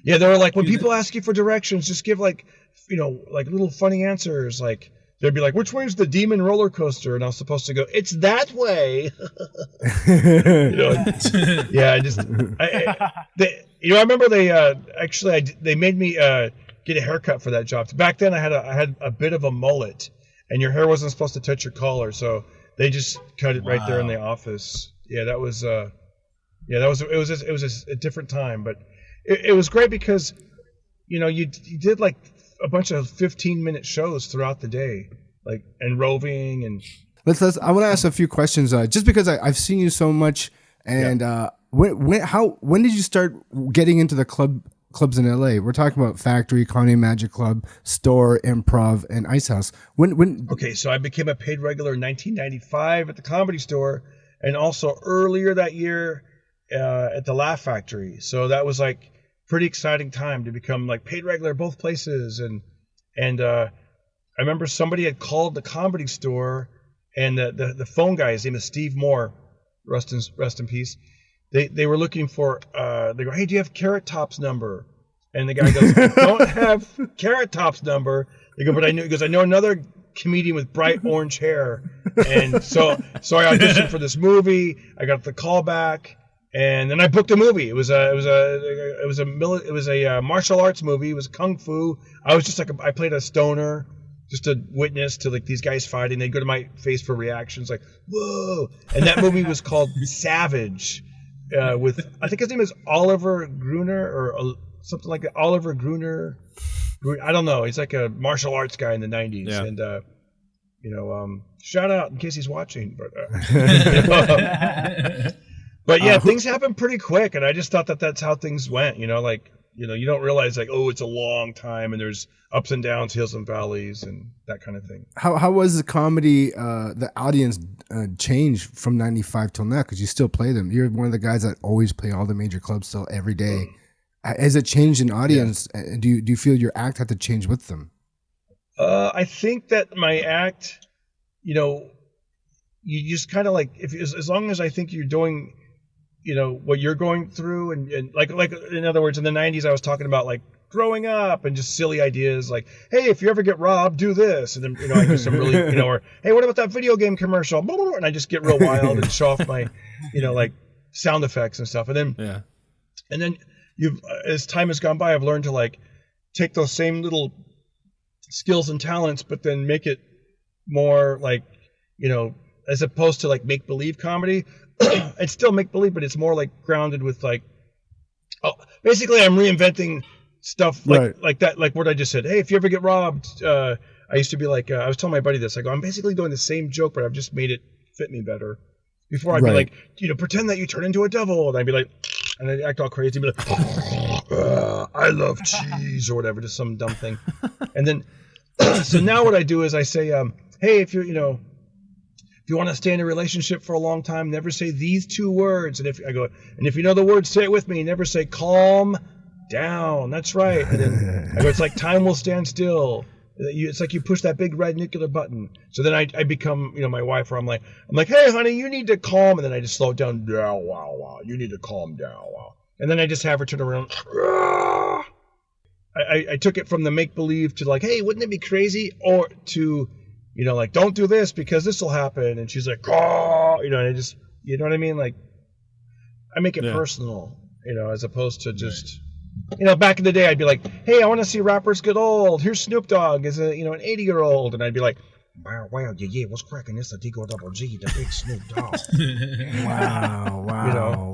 yeah, they were like, when people ask you for directions, just give like like little funny answers. Like they'd be like, which way is the demon roller coaster? And I was supposed to go, it's that way. Yeah, I remember they they made me get a haircut for that job. Back then I had a bit of a mullet, and your hair wasn't supposed to touch your collar, so they just cut it right there in the office. Yeah, that was it was a different time, but it was great because you did like a bunch of 15-minute shows throughout the day, like, and roving and. Let's. I want to ask a few questions, just because I've seen you so much, and when did you start getting into the clubs in LA? We're talking about Factory, Comedy Magic Club, Store, Improv, and Ice House. When? Okay, so I became a paid regular in 1995 at the Comedy Store, and also earlier that year at the Laugh Factory. So that was like pretty exciting time to become like paid regular both places. And I remember somebody had called the Comedy Store, and the phone guy, his name is Steve Moore, rest in peace. They were looking for they go, hey, do you have Carrot Top's number? And the guy goes, I don't have Carrot Top's number. They go, but I know another comedian with bright orange hair. And so I auditioned for this movie. I got the call back, and then I booked a movie. It was a martial arts movie. It was kung fu. I was just like I played a stoner, just a witness to like these guys fighting. They'd go to my face for reactions, like whoa. And that movie was called Savage, with I think his name is Oliver Gruner or something like that. Oliver Gruner. I don't know. He's like a martial arts guy in the 90s. Yeah. And, shout out in case he's watching. But yeah, things happen pretty quick. And I just thought that that's how things went. You don't realize like, oh, it's a long time and there's ups and downs, hills and valleys and that kind of thing. How was the comedy, the audience change from 95 till now? Because you still play them. You're one of the guys that always play all the major clubs still every day. Has it changed in audience? Yeah. Do you feel your act had to change with them? I think that my act, you just kind of like, as long as I think you're doing, what you're going through, and like in other words, in the 90s, I was talking about like growing up and just silly ideas like, hey, if you ever get robbed, do this, and then I do some really, or hey, what about that video game commercial? And I just get real wild and show off my, like sound effects and stuff, and then. As time has gone by, I've learned to like take those same little skills and talents, but then make it more like, as opposed to like make believe comedy. It's still make believe, but it's more like grounded with like, basically I'm reinventing stuff like that, like what I just said. Hey, if you ever get robbed, I used to be like, I was telling my buddy this. I go, I'm basically doing the same joke, but I've just made it fit me better. Before I'd be like, pretend that you turn into a devil, and I'd be like. And I'd act all crazy, be like, I love cheese or whatever, just some dumb thing. And then, so now what I do is I say, hey, if you want to stay in a relationship for a long time, never say these two words. And if you know the words, say it with me. Never say calm down. That's right. And then I go, it's like time will stand still. It's like you push that big red nuclear button. So then I become, my wife, where I'm like, hey, honey, you need to calm. And then I just slow it down. Wow. You need to calm down. Wow. And then I just have her turn around. I took it from the make-believe to like, hey, wouldn't it be crazy? Or to, like, don't do this because this will happen. And she's like, and I just, you know what I mean? Like, I make it personal, as opposed to just... back in the day, I'd be like, hey, I want to see rappers get old. Here's Snoop Dogg as an 80-year-old. And I'd be like, wow, yeah, what's cracking? This the Digo Double G, the big Snoop Dogg.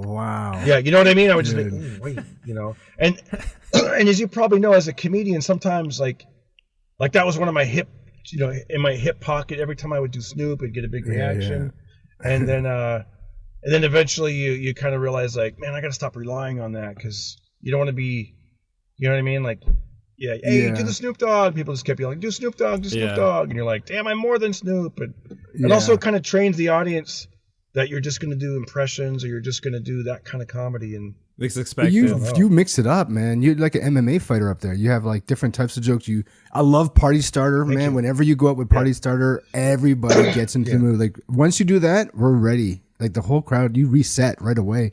Wow. Yeah, you know what I mean? I would just be, wait, And as you probably know, as a comedian, sometimes like that was one of my hip, in my hip pocket. Every time I would do Snoop, I'd get a big reaction. Yeah. And then eventually you kind of realize like, man, I got to stop relying on that because you don't want to be, you know what I mean? Like, do the Snoop Dogg. People just kept yelling, do Snoop Dogg, do Snoop Dogg. And you're like, damn, I'm more than Snoop. And it also kind of trains the audience that you're just going to do impressions or you're just going to do that kind of comedy. And it's expected. You mix it up, man. You're like an MMA fighter up there. You have like different types of jokes. I love Party Starter, man. You. Whenever you go up with Party Starter, everybody gets into the mood. Like once you do that, we're ready. Like the whole crowd, you reset right away.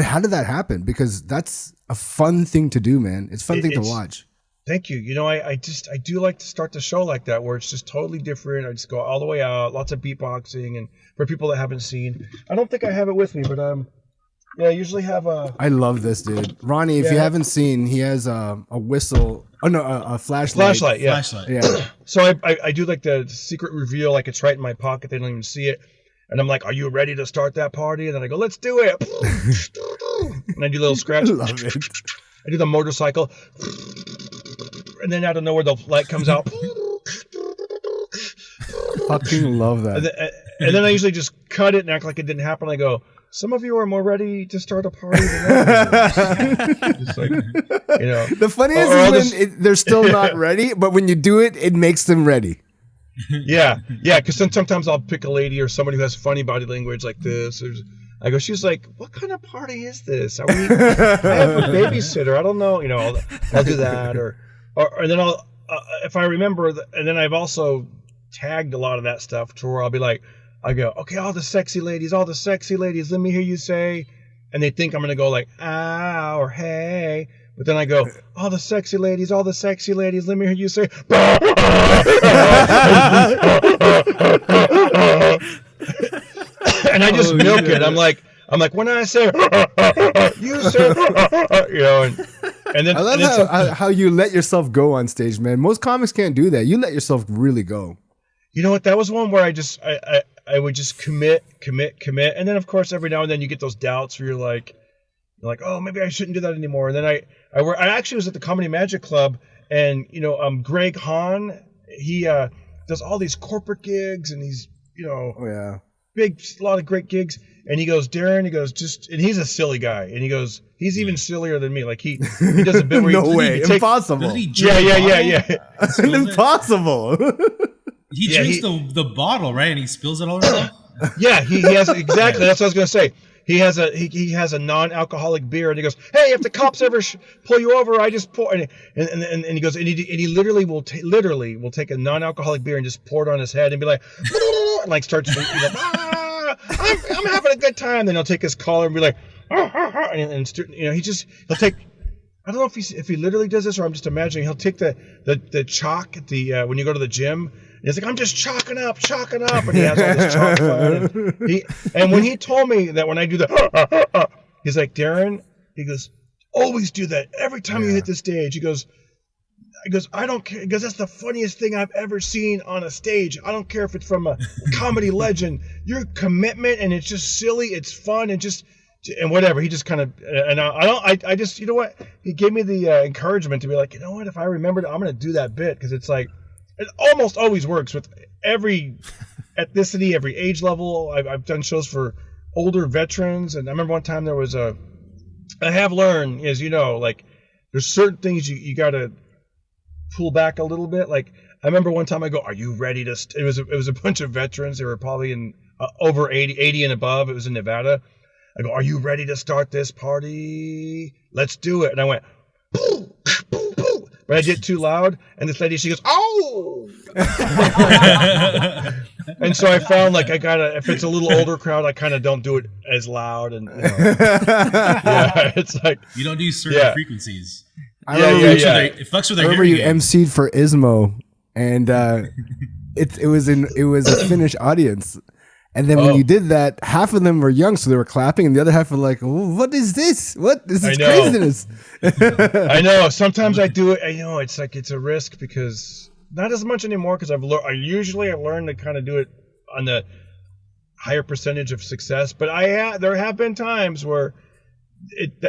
How did that happen? Because that's a fun thing to do, man. It's a fun thing to watch. Thank you. I do like to start the show like that, where it's just totally different. I just go all the way out, lots of beatboxing, and for people that haven't seen, I don't think I have it with me, but I usually have a. I love this dude, Ronnie. If you haven't seen, he has a whistle. Oh no, a flashlight. Flashlight. Yeah. So I do like the secret reveal, like it's right in my pocket. They don't even see it. And I'm like, are you ready to start that party? And then I go, let's do it. And I do a little scratch. Love it. I do the motorcycle. And then out of nowhere, the light comes out. Fucking love that. And then I usually just cut it and act like it didn't happen. I go, some of you are more ready to start a party than others. Just like, The funniest is when they're still not ready, but when you do it, it makes them ready. Yeah, because sometimes I'll pick a lady or somebody who has funny body language like this. I go, she's like, what kind of party is this? I have a babysitter. I don't know. I'll do that, or then I'll if I remember. And then I've also tagged a lot of that stuff to where I'll be like, I go, okay, all the sexy ladies, let me hear you say, and they think I'm gonna go like ah or hey. But then I go, all the sexy ladies, let me hear you say. And I just milk it. I'm like, when I say, you say, and then. I love how you let yourself go on stage, man. Most comics can't do that. You let yourself really go. You know what? That was one where I would just commit. And then, of course, every now and then you get those doubts where you're like, oh, maybe I shouldn't do that anymore. And then I actually was at the Comedy Magic Club, and Greg Hahn, he does all these corporate gigs and these a lot of great gigs. And he goes, Darren, and he's a silly guy, and he goes, he's even sillier than me. Like he does a bit where no way, impossible. Yeah. Impossible. He drinks the bottle, right, and he spills it all over. Yeah, he has exactly. That's what I was gonna say. He has a non-alcoholic beer, and he goes, "Hey, if the cops ever pull you over, I just pour." And he goes, and he literally will take a non-alcoholic beer and just pour it on his head and be like, and like starts, I'm having a good time. Then he'll take his collar and be like, and he'll take. I don't know if he literally does this or I'm just imagining. He'll take the chalk at the when you go to the gym. And he's like, I'm just chalking up, and he has all this chalk fun. And when he told me that when I do the, he's like, Darren, he goes, always do that every time you hit the stage. He goes, I don't care, because that's the funniest thing I've ever seen on a stage. I don't care if it's from a comedy legend. Your commitment, and it's just silly, it's fun, and whatever. He just kind of, and I just, you know what? He gave me the encouragement to be like, you know what? If I remembered, I'm going to do that bit, because it's like, it almost always works with every ethnicity, every age level. I've done shows for older veterans, and I remember one time there was I have learned, as you know, like there's certain things you got to pull back a little bit. Like I remember one time I go, "Are you ready to?" It was a bunch of veterans. They were probably in over 80 and above. It was in Nevada. I go, "Are you ready to start this party? Let's do it." And I went, "Boo, boo, boo." But I did too loud, and this lady, she goes, "Oh!" And so I found like if it's a little older crowd, I kind of don't do it as loud, and yeah, it's like you don't do certain frequencies. It fucks with their I remember you emceed for Ismo, and it was a Finnish audience. And then when you did that, half of them were young, so they were clapping, and the other half were like, "What is this? What is this craziness?" I know. Sometimes I do it. I know it's like it's a risk because not as much anymore because I've learned to kind of do it on the higher percentage of success. But there have been times where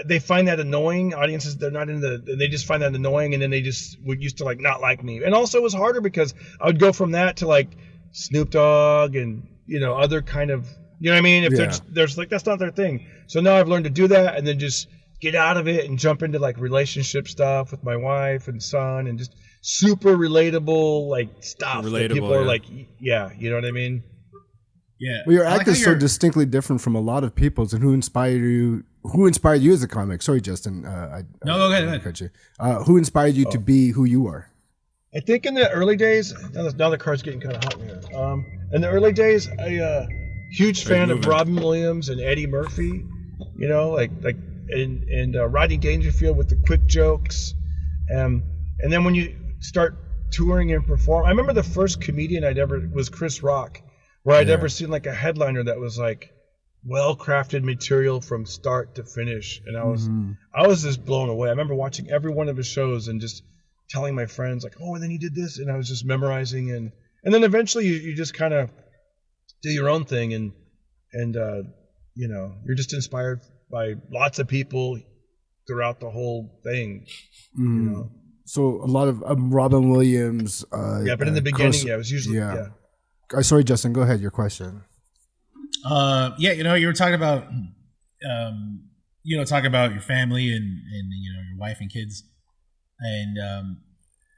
they find that annoying. Audiences, they're not they just find that annoying, and then they just would used to like not like me. And also it was harder because I would go from that to like Snoop Dogg and other kind of, you know what I mean? If there's like, that's not their thing. So now I've learned to do that and then just get out of it and jump into like relationship stuff with my wife and son and just super relatable, like stuff that people are like, yeah, you know what I mean? Yeah. Well, your act is so distinctly different from a lot of people's, and who inspired you as a comic? Sorry, Justin. Go ahead. Cut you. Who inspired you to be who you are? I think in the early days, now the car's getting kind of hot in here. In the early days, huge fan of Robin Williams and Eddie Murphy, and Rodney Dangerfield with the quick jokes. And then when you start touring and perform, I remember the first comedian was Chris Rock, where I'd ever seen like a headliner that was like well-crafted material from start to finish. And I was just blown away. I remember watching every one of his shows and just telling my friends like, oh, and then he did this, and I was just memorizing, and then eventually you just kind of do your own thing, and you're just inspired by lots of people throughout the whole thing. So a lot of Robin Williams. But in the beginning, it was usually Sorry, Justin, go ahead. Your question. You were talking about talking about your family and your wife and kids. And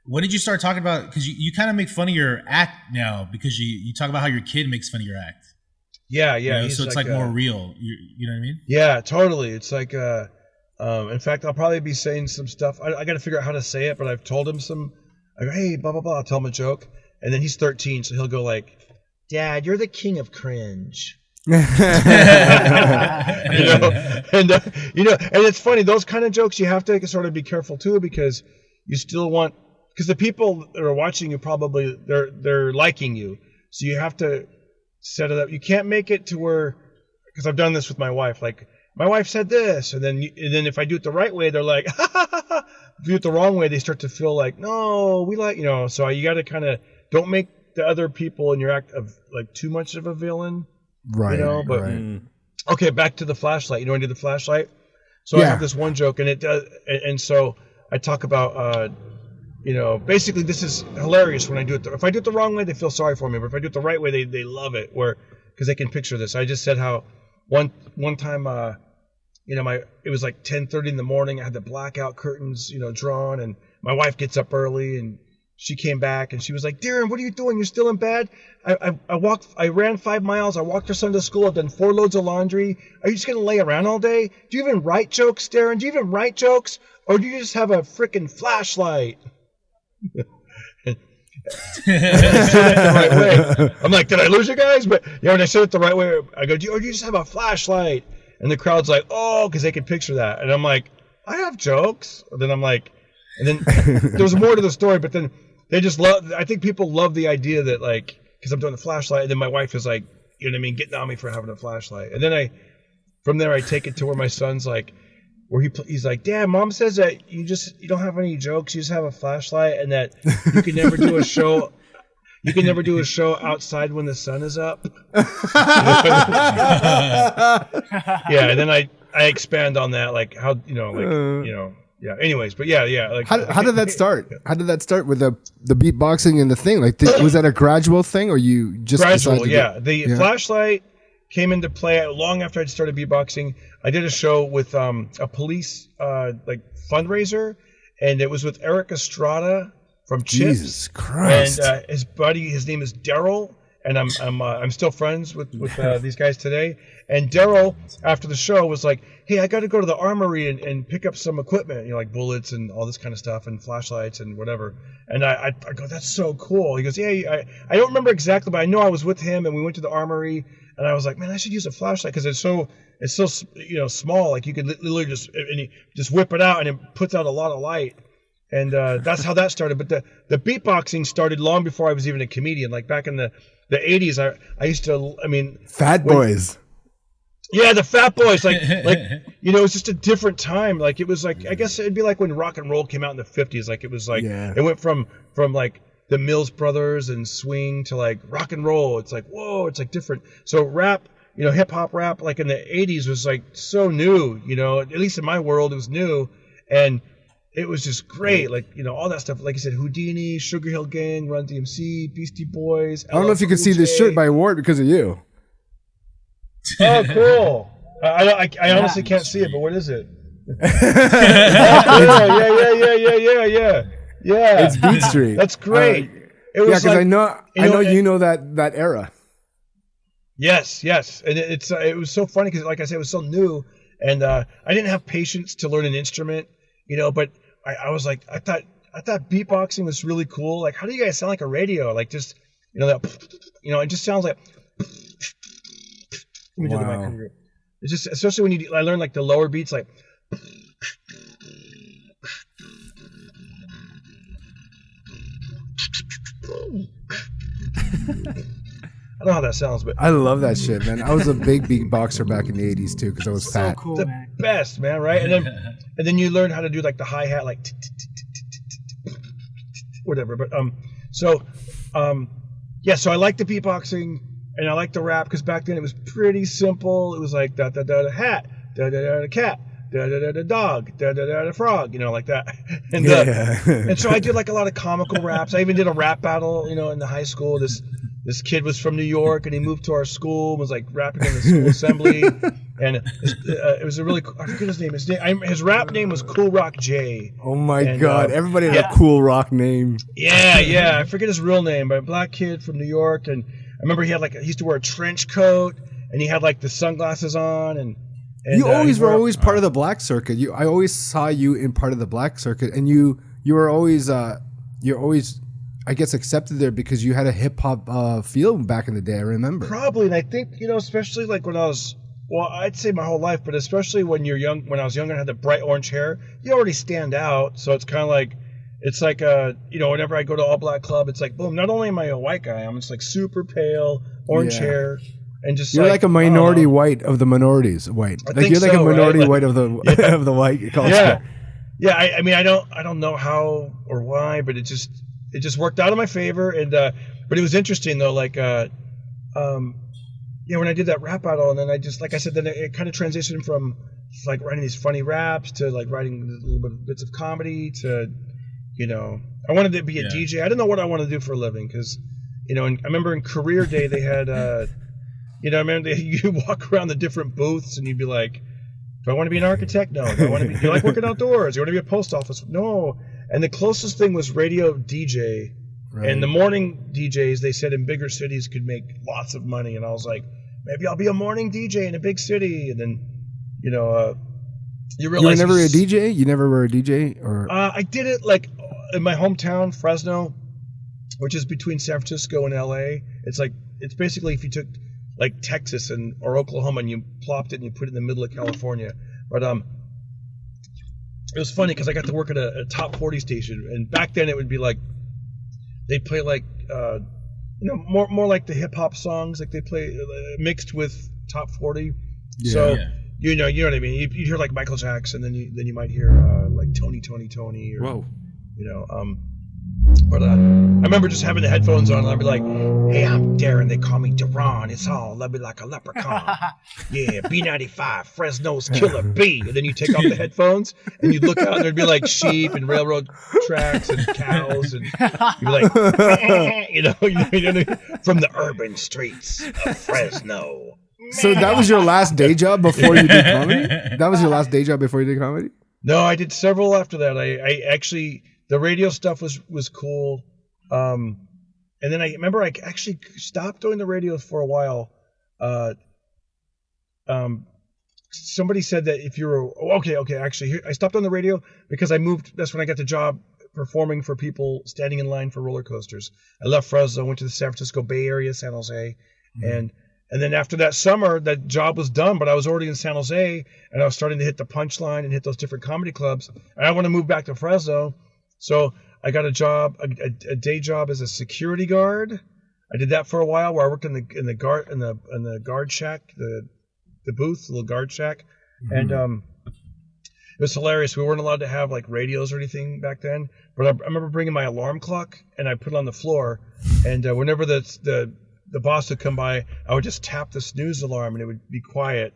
when did you start talking about, because you kind of make fun of your act now because you talk about how your kid makes fun of your act. Yeah. So it's like more real. You know what I mean? Yeah, totally. It's like, in fact, I'll probably be saying some stuff. I got to figure out how to say it, but I've told him I go, hey, blah, blah, blah. I'll tell him a joke. And then he's 13, so he'll go like, Dad, you're the king of cringe. And it's funny, those kind of jokes you have to sort of be careful too, because you still want, because the people that are watching you probably they're liking you, so you have to set it up. You can't make it to where, because I've done this with my wife, like my wife said this, and then if I do it the right way, they're like, ha, ha, ha, ha. If you do it the wrong way, they start to feel like, no, we like, so you got to kind of don't make the other people in your act of like too much of a villain. Right. Okay, back to the flashlight. I did the flashlight. So I have this one joke, and it does, and so I talk about, basically this is hilarious when I do it. If I do it the wrong way, they feel sorry for me, but if I do it the right way, they love it. Because they can picture this. I just said how one time, it was like 10:30 in the morning. I had the blackout curtains, drawn, and my wife gets up early, and she came back and she was like, Darren, what are you doing? You're still in bed? I ran 5 miles. I walked her son to school. I've done 4 loads of laundry. Are you just going to lay around all day? Do you even write jokes, Darren? Do you even write jokes? Or do you just have a freaking flashlight? I said it the right way. I'm like, did I lose you guys? But when I said it the right way, I go, or do you just have a flashlight? And the crowd's like, oh, because they can picture that. And I'm like, I have jokes. And then I'm like, and then there's more to the story, but then they just I think people love the idea that, like, because I'm doing the flashlight, and then my wife is like, getting on me for having a flashlight. And then from there, I take it to where my son's like, where he's like, Dad, Mom says that you don't have any jokes, you just have a flashlight, and that you can never do a show. You can never do a show outside when the sun is up. Yeah, and then I expand on that, like how Yeah. Anyways, but yeah. Like, how did that start? How did that start with the beatboxing and the thing? Like, was that a gradual thing, or you just gradual? Yeah, the flashlight came into play long after I'd started beatboxing. I did a show with a police fundraiser, and it was with Eric Estrada from Chips. Jesus Christ! And his buddy, his name is Daryl, and I'm still friends with these guys today. And Daryl, after the show, was like, "Hey, I got to go to the armory and pick up some equipment, like bullets and all this kind of stuff, and flashlights and whatever." And I go, "That's so cool." He goes, "Yeah, I don't remember exactly, but I know I was with him, and we went to the armory." And I was like, "Man, I should use a flashlight because it's so small. Like you could literally just whip it out, and it puts out a lot of light." And that's how that started. But the beatboxing started long before I was even a comedian. Like back in the 80s, I used to. I mean, Fat Boys. Yeah, the Fat Boys, it's just a different time. Like it was like, I guess it'd be like when rock and roll came out in the 50s. Like it was like, It went from like the Mills Brothers and swing to like rock and roll. It's like, whoa, it's like different. So rap, hip hop rap, like in the 80s was like so new, at least in my world, it was new. And it was just great. Like, all that stuff. Like you said, Houdini, Sugar Hill Gang, Run DMC, Beastie Boys. I don't know if you can see this shirt, but I wore it because of you. Oh, cool! I honestly can't see it, but what is it? Yeah. It's Beat Street. That's great. It was because I know that era. Yes, and it was so funny because, like I said, it was so new, and I didn't have patience to learn an instrument, but I was like, I thought beatboxing was really cool. Like, how do you guys sound like a radio? Like, just that, it just sounds like. Let me do the mic group. It's just, especially when I learn like the lower beats, like. I don't know how that sounds, but I love that shit, man. I was a big beatboxer back in the 80s too, because I was fat. So cool, the man. Best, man, right? And then you learn how to do like the hi hat, like whatever. But so I like the beatboxing. And I like the rap because back then it was pretty simple. It was like da da da da hat, da da da da cat, da da da da dog, da da da da frog, like that. And and so I did like a lot of comical raps. I even did a rap battle, in the high school. This kid was from New York and he moved to our school and was like rapping in the school assembly. And it was a really I forget his name. His rap name was Cool Rock J. Oh my God! Everybody had a cool rock name. Yeah. I forget his real name, but a black kid from New York. And I remember he used to wear a trench coat and he had like the sunglasses on and you were always part of the black circuit. I always saw you in part of the black circuit, and you were always you're always I guess accepted there because you had a hip hop feel back in the day. I remember probably, and I think especially like when I was I'd say my whole life, but especially when you're young. When I was younger and had the bright orange hair, you already stand out. So it's kind of like. It's like, whenever I go to all black club, it's like, boom, not only am I a white guy, I'm just like super pale, orange hair, and just you're like a minority white of the minorities white. Like you're like a minority white of the of the white culture. Yeah. I mean, I don't know how or why, but it just worked out in my favor. And but it was interesting though, like when I did that rap battle, and then I just, like I said, then it kind of transitioned from like writing these funny raps to like writing little bits of comedy to. I wanted to be a DJ. I didn't know what I wanted to do for a living because, and I remember in career day they had, I remember you walk around the different booths and you'd be like, do I want to be an architect? No. Do you like working outdoors? Do you want to be a post office? No. And the closest thing was radio DJ. Right. And the morning DJs, they said in bigger cities could make lots of money. And I was like, maybe I'll be a morning DJ in a big city. And then, you realize you were never a DJ? You never were a DJ? Or I did it like in my hometown, Fresno, which is between San Francisco and LA. It's basically if you took like Texas or Oklahoma and you plopped it and you put it in the middle of California. But it was funny because I got to work at a top 40 station, and back then it would be like they play like more like the hip hop songs, like they play mixed with top 40. Yeah. So. You know what I mean. You hear like Michael Jackson, then you might hear like Tony, or whoa, But I remember just having the headphones on, and I'd be like, "Hey, I'm Darren. They call me Daron. It's all let me like a leprechaun. Yeah, B95, Fresno's Killer B." And then you take off the headphones, and you'd look out, and there'd be like sheep and railroad tracks and cows, and you'd be like, from the urban streets of Fresno. So that was your last day job before you did comedy? That was your last day job before you did comedy? No, I did several after that. I actually, the radio stuff was cool. then I remember I actually stopped doing the radio for a while. Somebody said that if you're actually I stopped on the radio because I moved. That's when I got the job performing for people standing in line for roller coasters. I left Fresno, went to the San Francisco Bay Area, San Jose, and then after that summer, that job was done. But I was already in San Jose, and I was starting to hit the Punchline and hit those different comedy clubs. And I want to move back to Fresno, so I got a job, a day job as a security guard. I did that for a while, where I worked in the guard shack, the booth, the little guard shack, and it was hilarious. We weren't allowed to have like radios or anything back then, but I remember bringing my alarm clock and I put it on the floor, and whenever the boss would come by, I would just tap the snooze alarm and it would be quiet,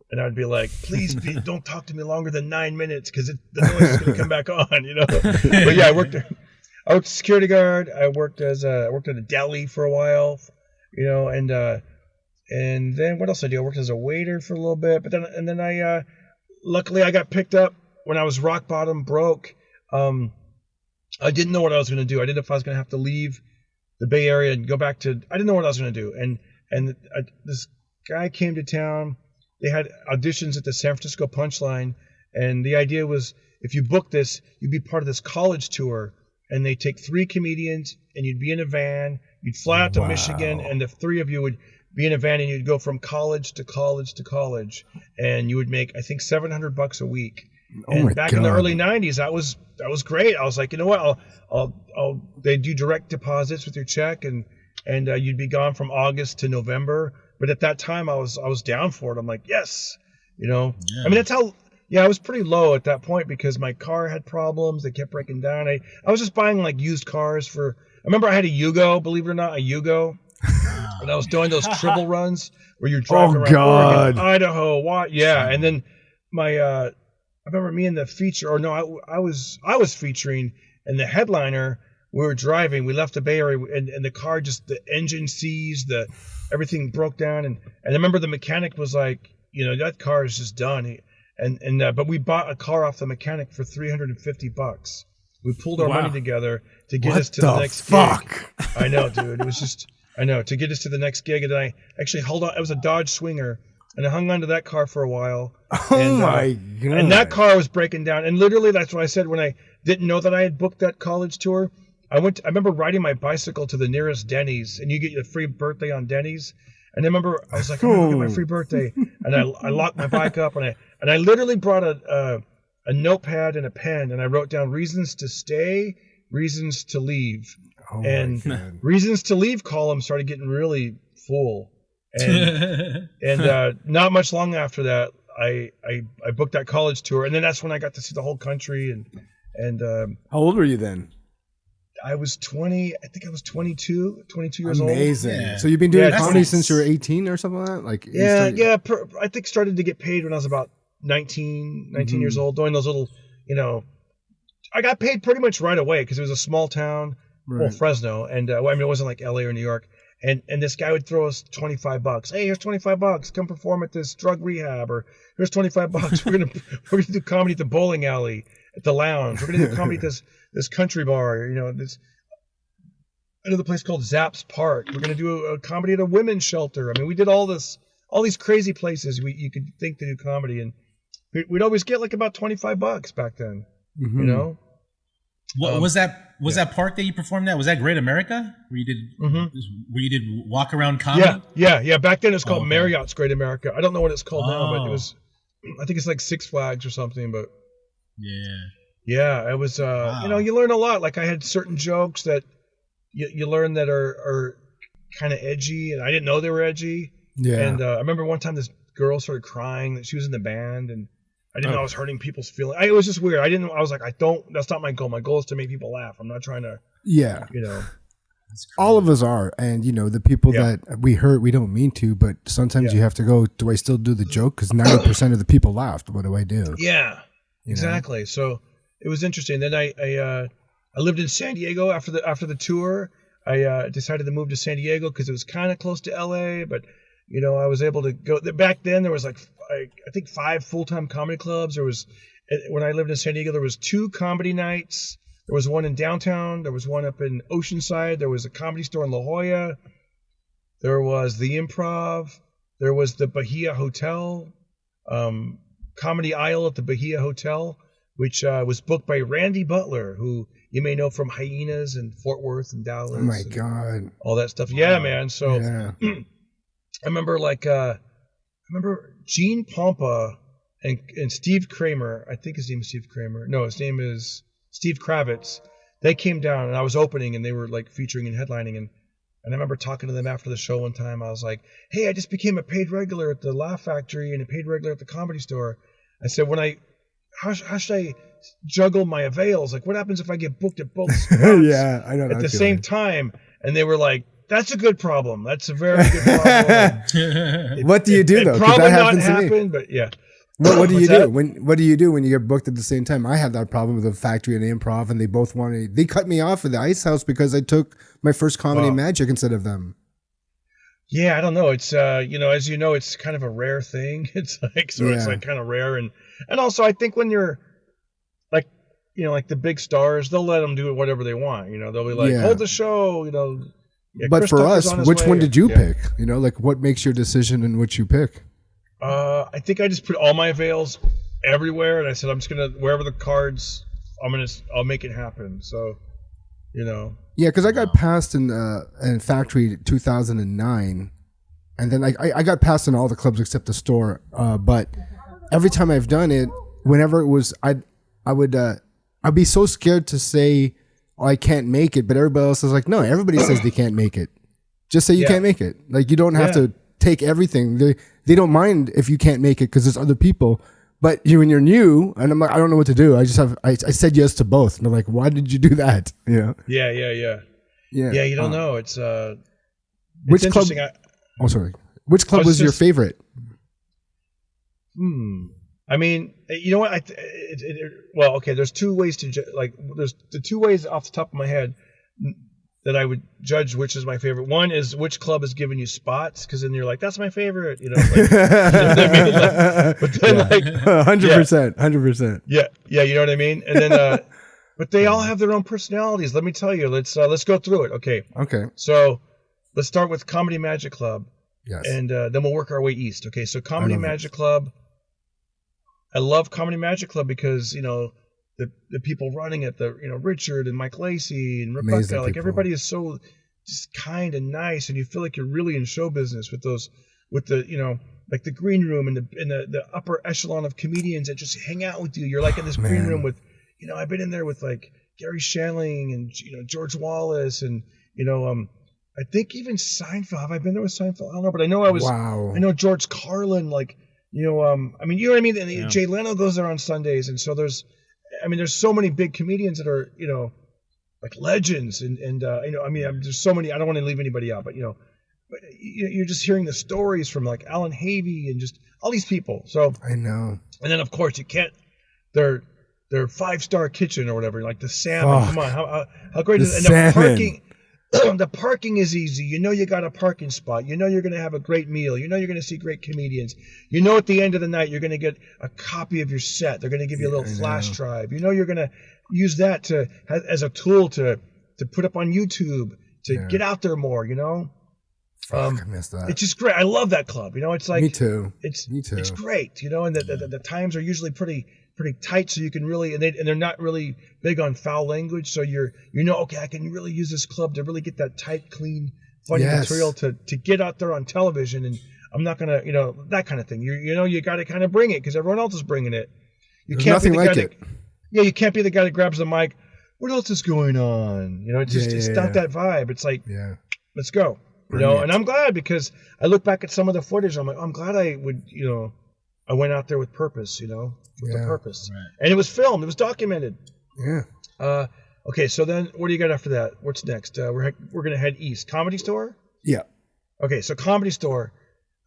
and I'd be like, please don't talk to me longer than 9 minutes because the noise is going to come back on, you know. But yeah, I worked as security guard. I worked at a deli for a while, you know, and then what else did I do? I worked as a waiter for a little bit, but then I luckily I got picked up when I was rock bottom broke. I didn't know what I was going to do. I didn't know if I was going to have to leave the Bay Area and go back to. I didn't know what I was going to do. And this guy came to town. They had auditions at the San Francisco Punchline, and the idea was if you book this, you'd be part of this college tour. And they take 3 comedians, and you'd be in a van. You'd fly out to Michigan, and the 3 of you would be in a van, and you'd go from college to college to college, and you would make, I think, $700 a week. And back in the early '90s, that was great. I was like, you know what? They do direct deposits with your check, and you'd be gone from August to November. But at that time, I was down for it. I'm like, yes, you know. Yeah. I mean, that's how. Yeah, I was pretty low at that point because my car had problems. They kept breaking down. I was just buying like used cars for. I remember I had a Yugo, believe it or not, a Yugo. And I was doing those triple runs where you're driving around Oregon, Idaho, and then I remember me in the feature, or no, I was featuring, and the headliner, we were driving, we left the Bay Area, and the car just, the engine seized, everything broke down, and I remember the mechanic was like, you know, that car is just done, but we bought a car off the mechanic for $350. We pulled our money together to get us to the next gig. I know, dude, it was just. I know, to get us to the next gig, and I actually held on. It was a Dodge Swinger, and I hung on to that car for a while. My God. And that car was breaking down. And literally, that's what I said when I didn't know that I had booked that college tour. I remember riding my bicycle to the nearest Denny's, and you get your free birthday on Denny's. And I remember I was like, I'm going to get my free birthday. And I locked my bike up, and I literally brought a notepad and a pen, and I wrote down reasons to stay, reasons to leave. And reasons to leave column started getting really full, and not much long after that, I booked that college tour, and then that's when I got to see the whole country. And how old were you then? I was 20. I think I was 22 years old. Amazing. Yeah. So you've been doing comedy since you were 18 or something like that? Like I think started to get paid when I was about 19 years old, doing those little, you know. I got paid pretty much right away because it was a small town. Right. Well, Fresno, and it wasn't like LA or New York, and this guy would throw us $25. Hey, here's $25. Come perform at this drug rehab, or here's $25. We're gonna do comedy at the bowling alley, at the lounge. We're gonna do comedy at this country bar. You know, another place called Zapp's Park. We're gonna do a comedy at a women's shelter. I mean, we did all these crazy places you could think to do comedy, and we'd always get like about $25 back then. You know. What was that? Was that park that you performed at? Was that Great America? Where you did walk around comedy? Yeah. Back then it was called Marriott's Great America. I don't know what it's called now, but it was. I think it's like Six Flags or something. But it was. You know, you learn a lot. Like I had certain jokes that you learn that are kind of edgy, and I didn't know they were edgy. Yeah. And I remember one time this girl started crying that she was in the band, and I didn't know I was hurting people's feelings. It was just weird. I was like, that's not my goal. My goal is to make people laugh. I'm not trying to. Yeah. You know. All of us are, and you know the people that we hurt, we don't mean to, but sometimes you have to go. Do I still do the joke? Because 90% of the people laughed. What do I do? Yeah, exactly. You know? So it was interesting. Then I lived in San Diego after the tour. I decided to move to San Diego because it was kind of close to LA, but you know I was able to go. Back then there was like I think 5 full-time comedy clubs. There was when I lived in San Diego there was 2 comedy nights. There was one in downtown. There was one up in Oceanside. There was a Comedy Store in La Jolla. There was the Improv. There was the Bahia Hotel, Comedy Isle at the Bahia Hotel, which was booked by Randy Butler, who you may know from Hyenas and Fort Worth and Dallas. Oh my God. All that stuff. Yeah, man. So Yeah. I remember Gene Pompa and Steve Kramer. I think his name is Steve Kramer. No, his name is Steve Kravitz. They came down and I was opening and they were like featuring and headlining and I remember talking to them after the show one time. I was like, hey, I just became a paid regular at the Laugh Factory and a paid regular at the Comedy Store. I said, how should I juggle my avails? Like, what happens if I get booked at both spots Yeah, I know at the same time? And they were like, that's a good problem. That's a very good problem. What do you do though? 'Cause Probably that not happens to me. happen, but yeah. What do you What's do that? what do you do when you get booked at the same time? I had that problem with the Factory and the Improv, and they both they cut me off at the Ice House because I took my first Comedy Magic instead of them. Yeah, I don't know. It's as you know, it's kind of a rare thing. It's like it's like kind of rare, and also I think when you're like like the big stars, they'll let them do whatever they want. They'll be like, hold the show. Yeah, but Chris for Tucker's us, on his which way. one did you Yeah. pick? Like what makes your decision in which you pick? I think I just put all my avails everywhere, and I said I'm just gonna wherever the cards, I'll make it happen. So, Yeah, because I got passed in Factory 2009, and then I got passed in all the clubs except the store. But every time I've done it, whenever it was, I'd be so scared to say, "Oh, I can't make it," but everybody else is like, "No, everybody says they can't make it. Just say you can't make it. Like you don't have to take everything. They don't mind if you can't make it because there's other people." But when you're new, and I'm like, I don't know what to do. I said yes to both. And they're like, why did you do that? Yeah. Yeah. You don't know. It's which club? interesting. Sorry. Which club was your favorite? I mean, you know what? Well, okay. There's two ways there's the two ways off the top of my head that I would judge which is my favorite. One is which club is giving you spots, because then you're like, that's my favorite. But then 100%. Yeah, you know what I mean. And then, but they all have their own personalities. Let me tell you. Let's go through it. Okay. So let's start with Comedy Magic Club. Yes. And then we'll work our way east. Okay. So Comedy Magic Club. I love Comedy Magic Club because the people running it, Richard and Mike Lacey and Rebecca, Amazing like people. everybody is so just kind and nice, and you feel like you're really in show business with the like the green room and the upper echelon of comedians that just hang out with you. You're like in this green room with, I've been in there with like Gary Shandling and George Wallace and I think even Seinfeld. Have I been there with Seinfeld? I don't know, but I know I was. Wow. I know George Carlin, like. I mean, you know what I mean? And Jay Leno goes there on Sundays. And so there's so many big comedians that are, like legends. There's so many, I don't want to leave anybody out, but, but you're just hearing the stories from like Alan Havey and just all these people. So I know. And then of course you can't, their 5-star kitchen or whatever, like the salmon. Come on. How great is it? And the parking. The parking is easy. You got a parking spot. You're going to have a great meal. You're going to see great comedians. At the end of the night, you're going to get a copy of your set. They're going to give you a little flash drive. You're going to use that as a tool to put up on YouTube, to get out there more, I missed that. It's just great. I love that club. It's like... Me too. It's great, and the times are usually pretty tight, so you can really, and they're not really big on foul language, so okay, I can really use this club to really get that tight, clean, funny material to get out there on television, and I'm not gonna, that kind of thing. You got to kind of bring it because everyone else is bringing it. There's nothing like it. You can't be the guy that grabs the mic. What else is going on? It's not that vibe. It's like, let's go. And I'm glad because I look back at some of the footage. I'm like, I'm glad I would, I went out there with purpose, with a purpose. Right. And it was filmed. It was documented. Yeah. Okay, so then what do you got after that? What's next? We're going to head east. Comedy Store? Yeah. Okay, so Comedy Store,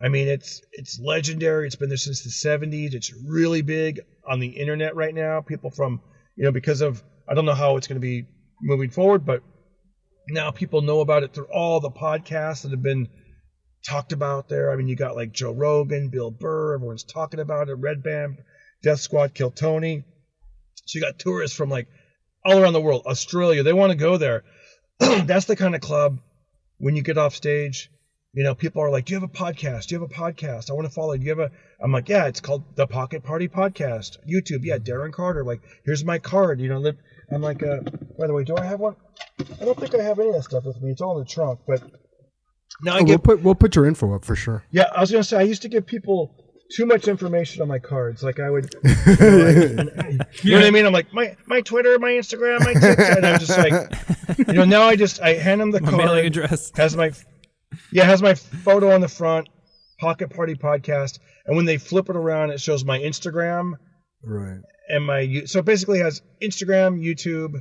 I mean, it's legendary. It's been there since the 70s. It's really big on the internet right now. People from, because of, I don't know how it's going to be moving forward, but now people know about it through all the podcasts that have been talked about there. I mean, you got like Joe Rogan, Bill Burr, everyone's talking about it, Red Band, Death Squad, Kill Tony. So you got tourists from like all around the world, Australia. They want to go there. That's the kind of club when you get off stage, people are like, do you have a podcast? Do you have a podcast? I want to follow you. Do you have a, I'm like, yeah, it's called the Pocket Party Podcast. YouTube. Yeah. Darren Carter. Like, here's my card, I'm like, by the way, do I have one? I don't think I have any of that stuff with me. It's all in the trunk, but now we'll put your info up for sure. Yeah. I was going to say, I used to give people too much information on my cards. Like I would, you know what I mean? I'm like, my Twitter, my Instagram, my TikTok. And I'm just like, now I hand them the card. Mailing address. Has my photo on the front, Pocket Party Podcast. And when they flip it around, it shows my Instagram. Right. And so it basically has Instagram, YouTube,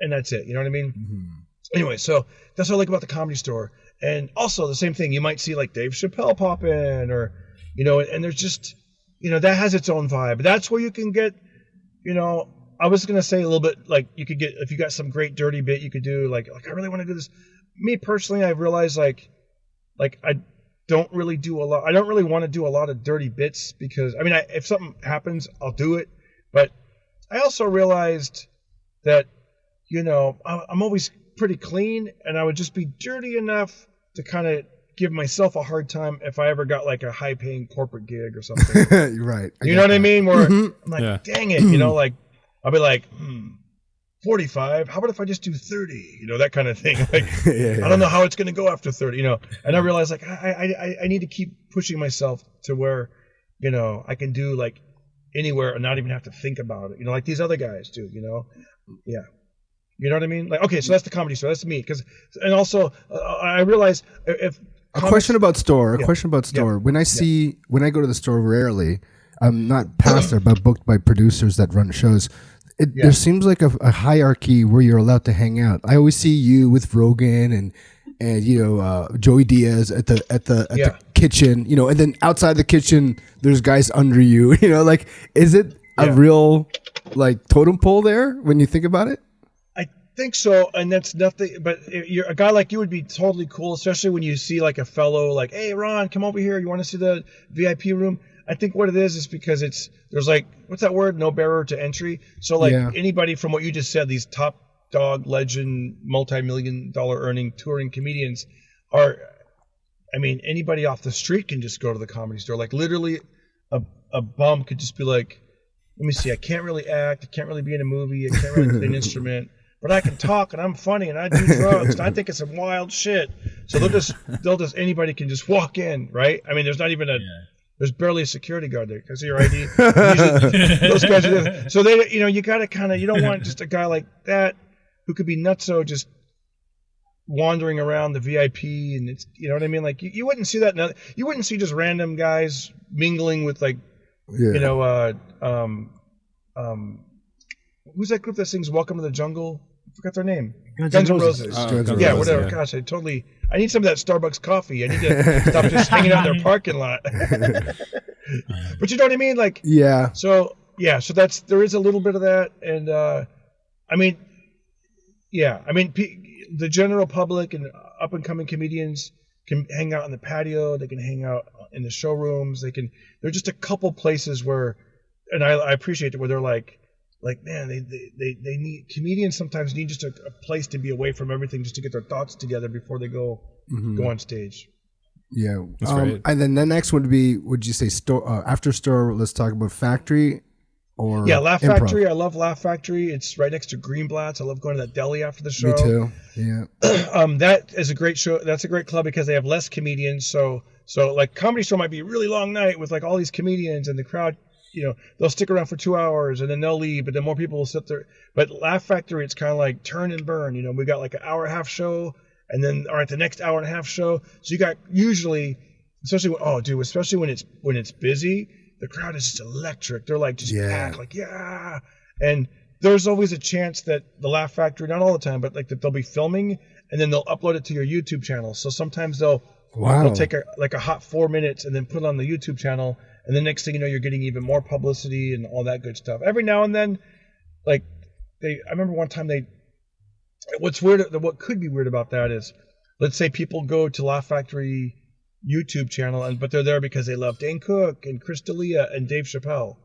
and that's it. You know what I mean? Mm-hmm. Anyway, so that's what I like about the Comedy Store. And also the same thing, you might see like Dave Chappelle pop in or, and there's just, that has its own vibe. That's where you can get, I was going to say a little bit like you could get, if you got some great dirty bit, you could do like I really want to do this. Me personally, I've realized like I don't really do a lot. I don't really want to do a lot of dirty bits because if something happens, I'll do it. But I also realized that, I'm always pretty clean and I would just be dirty enough to kind of give myself a hard time if I ever got like a high paying corporate gig or something. You're right. You know what I mean? Where I'm like, Yeah. dang it, like I'll be like, 45. How about if I just do 30? That kind of thing. Like, I don't know how it's going to go after 30. And I realized like I need to keep pushing myself to where, I can do like anywhere and not even have to think about it. Like these other guys do. Yeah. You know what I mean? Like, okay, so that's the Comedy Store. That's me. And also, I realize if a question about store. Yeah. When I go to the store rarely, I'm not past there, but booked by producers that run shows. There seems like a hierarchy where you're allowed to hang out. I always see you with Rogan and Joey Diaz at the kitchen, and then outside the kitchen there's guys under you. Like, is it a real like totem pole there when you think about it? I think so, and that's nothing. But you're a guy like you would be totally cool, especially when you see like a fellow like, hey Ron, come over here. You want to see the VIP room? I think what it is because there's like, what's that word? No barrier to entry. So like anybody from what you just said, these top dog legend, multi-million-dollar earning touring comedians are, anybody off the street can just go to the Comedy Store. Like literally a bum could just be like, let me see, I can't really act. I can't really be in a movie. I can't really play an instrument, but I can talk and I'm funny and I do drugs and I think it's some wild shit. So anybody can just walk in, right? There's not even there's barely a security guard there because of your ID. Those guys are there. So they, you gotta you don't want just a guy like that who could be nutso just wandering around the VIP and it's, you know what I mean? Like you wouldn't see that. You wouldn't see just random guys mingling with like, who's that group that sings "Welcome to the Jungle"? I forgot their name. Guns N' Roses. Yeah, whatever. Yeah. Gosh, I need some of that Starbucks coffee. I need to stop just hanging out in their parking lot. But you know what I mean? Like, yeah. So there is a little bit of that. And, the general public and up and coming comedians can hang out on the patio. They can hang out in the showrooms. There're just a couple places where, and I appreciate it, where they're like, man, they need, comedians sometimes need just a place to be away from everything just to get their thoughts together before they go on stage. Yeah. That's right. And then the next would be, would you say store, after store, let's talk about Factory or Laugh Improv? Factory. I love Laugh Factory. It's right next to Greenblatt's. I love going to that deli after the show. Me too. Yeah. That is a great show. That's a great club because they have less comedians. So like Comedy Store might be a really long night with like all these comedians and the crowd, they'll stick around for 2 hours and then they'll leave, but then more people will sit there. But Laugh Factory, it's kind of like turn and burn. We got like an hour and a half show and then, all right, the next hour and a half show. So you got usually, especially when it's busy, the crowd is just electric. They're like just packed, like, yeah. And there's always a chance that the Laugh Factory, not all the time, but like that they'll be filming and then they'll upload it to your YouTube channel. So sometimes they'll take a hot 4 minutes and then put it on the YouTube channel. And the next thing you know, you're getting even more publicity and all that good stuff. Every now and then, like I remember one time what's weird, what could be weird about that is, let's say people go to Laugh Factory YouTube channel, but they're there because they love Dane Cook and Chris D'Elia and Dave Chappelle.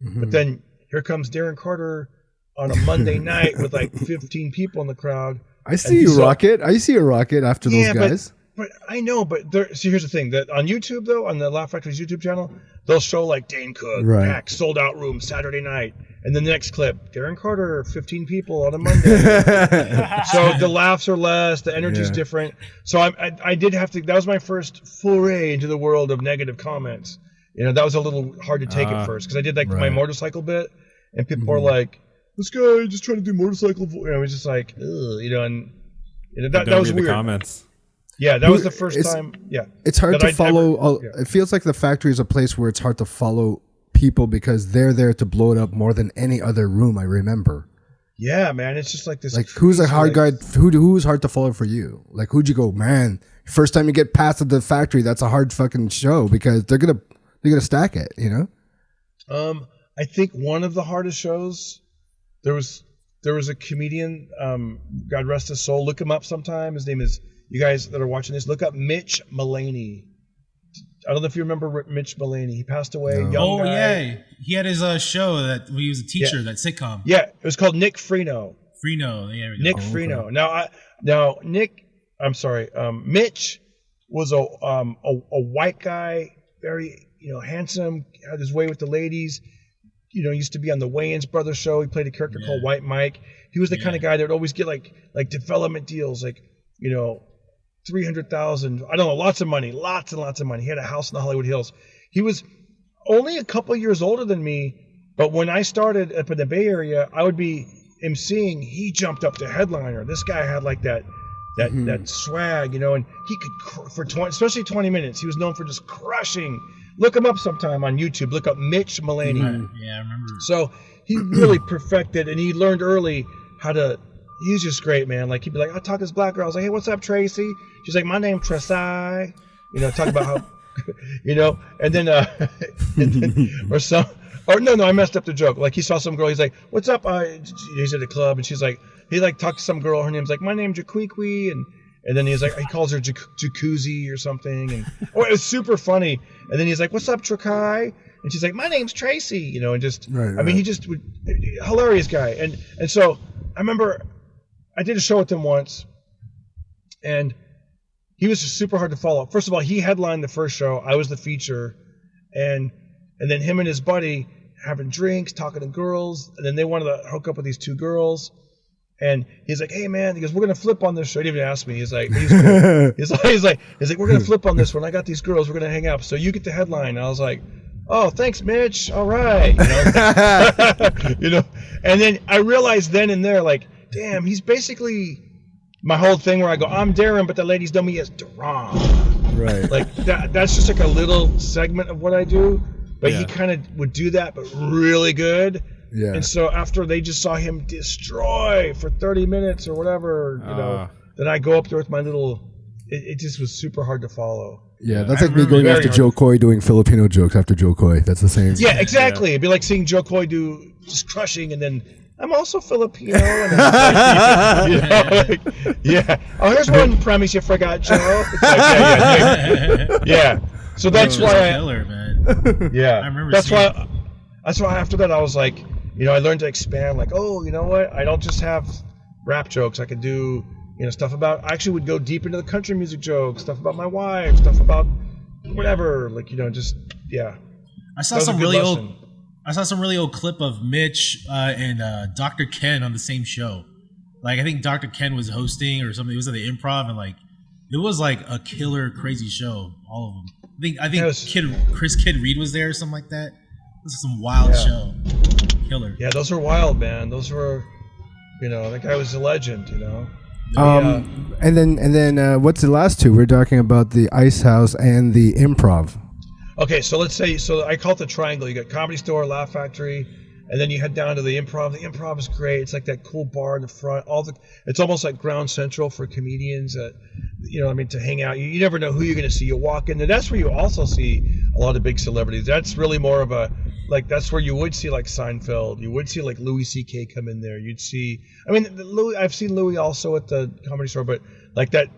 Mm-hmm. But then here comes Darren Carter on a Monday night with like 15 people in the crowd. I see you rock it. I see you rock it after those guys. But I know, see, here's the thing. That on YouTube, though, on the Laugh Factory's YouTube channel, they'll show like Dane Cook, packed, sold out room Saturday night. And then the next clip, Darren Carter, 15 people on a Monday. So the laughs are less, the energy's different. So I did have to, that was my first foray into the world of negative comments. You know, that was a little hard to take at first because I did like my motorcycle bit and people were like, this guy just trying to do motorcycle. You know, it was just like, ugh, you know, and that was weird. The comments. Yeah, that was the first time. Yeah, it's hard to follow. It feels like the factory is a place where it's hard to follow people because they're there to blow it up more than any other room I remember. Yeah, man, it's just like this. Like, who's a hard guy? Who's hard to follow for you? Like, who'd you go, man? First time you get past at the factory, that's a hard fucking show because they're gonna stack it. You know. I think one of the hardest shows. There was a comedian. God rest his soul. Look him up sometime. His name is. You guys that are watching this, look up Mitch Mulaney. I don't know if you remember Mitch Mulaney. He passed away. No. Young guy. Yeah, he had his show that he was a teacher. That sitcom. Yeah, it was called Nick Freno. Yeah. Nick Freno. Now Nick. I'm sorry. Mitch was a white guy, very handsome, had his way with the ladies. Used to be on the Wayans Brothers show. He played a character called White Mike. He was the kind of guy that would always get like development deals, like 300,000. I don't know, lots of money, lots and lots of money. He had a house in the Hollywood Hills. He was only a couple years older than me, but when I started up in the Bay Area, I would be emceeing. He jumped up to headliner. This guy had like that swag, and he could for 20, especially 20 minutes. He was known for just crushing. Look him up sometime on YouTube. Look up Mitch Mulaney. Yeah, I remember. So he really perfected, and he learned early how to. He's just great, man. Like, he'd be like, I talk to this black girl. I was like, hey, what's up, Tracy? She's like, my name's Tressai. Talk about how, and then I messed up the joke. Like, he saw some girl. He's like, what's up? He's at a club, and she's like, he talked to some girl. Her name's like, my name's Jaquiqui, and then he's like, he calls her Jacuzzi or something, and it was super funny. And then he's like, what's up, Trakai? And she's like, my name's Tracy, and just, I mean, he just would, hilarious guy. And so I remember I did a show with him once, and he was just super hard to follow. First of all, he headlined the first show. I was the feature, and then him and his buddy having drinks, talking to girls, and then they wanted to hook up with these two girls. And he's like, hey man, he goes, we're gonna flip on this show. He didn't even ask me. He's like, he's like, we're gonna flip on this one. I got these girls. We're gonna hang out. So you get to headline. And I was like, oh, thanks, Mitch. All right. And then I realized then and there, like, damn, he's basically my whole thing where I go, I'm Darren, but the ladies know me as Darren. Right. Like that's just like a little segment of what I do. But he kind of would do that, but really good. Yeah. And so after they just saw him destroy for 30 minutes or whatever, then I go up there with my little. It just was super hard to follow. Yeah, that's like me going after Jokoy doing Filipino jokes after Jokoy. That's the same. Yeah, exactly. It'd be like seeing Jokoy do just crushing, and then I'm also Filipino. And oh, here's one premise you forgot, Joe. It's like, yeah. So that's why killer, man. Yeah, I remember. That's why after that I was like, I learned to expand. Like, oh, you know what? I don't just have rap jokes. I could do. Stuff about. I actually would go deep into the country music jokes, stuff about my wife, stuff about whatever. Like, just I saw some really old clip of Mitch and Dr. Ken on the same show. Like, I think Dr. Ken was hosting or something. It was at the Improv, and like it was like a killer, crazy show. All of them. I think Chris Kid Reed was there or something like that. This is some wild show. Killer. Yeah, those were wild, man. Those were, that guy was a legend. And then what's the last two? We're talking about the Ice House and the Improv. Okay, so let's say, I call it the triangle. You got Comedy Store, Laugh Factory, and then you head down to the Improv. The Improv is great. It's like that cool bar in the front. It's almost like Ground Central for comedians that, to hang out. You never know who you're going to see. You walk in there. That's where you also see a lot of big celebrities. That's really more of a, that's where you would see like Seinfeld. You would see like Louis C.K. come in there. You'd see, I've seen Louis also at the Comedy Store, but like that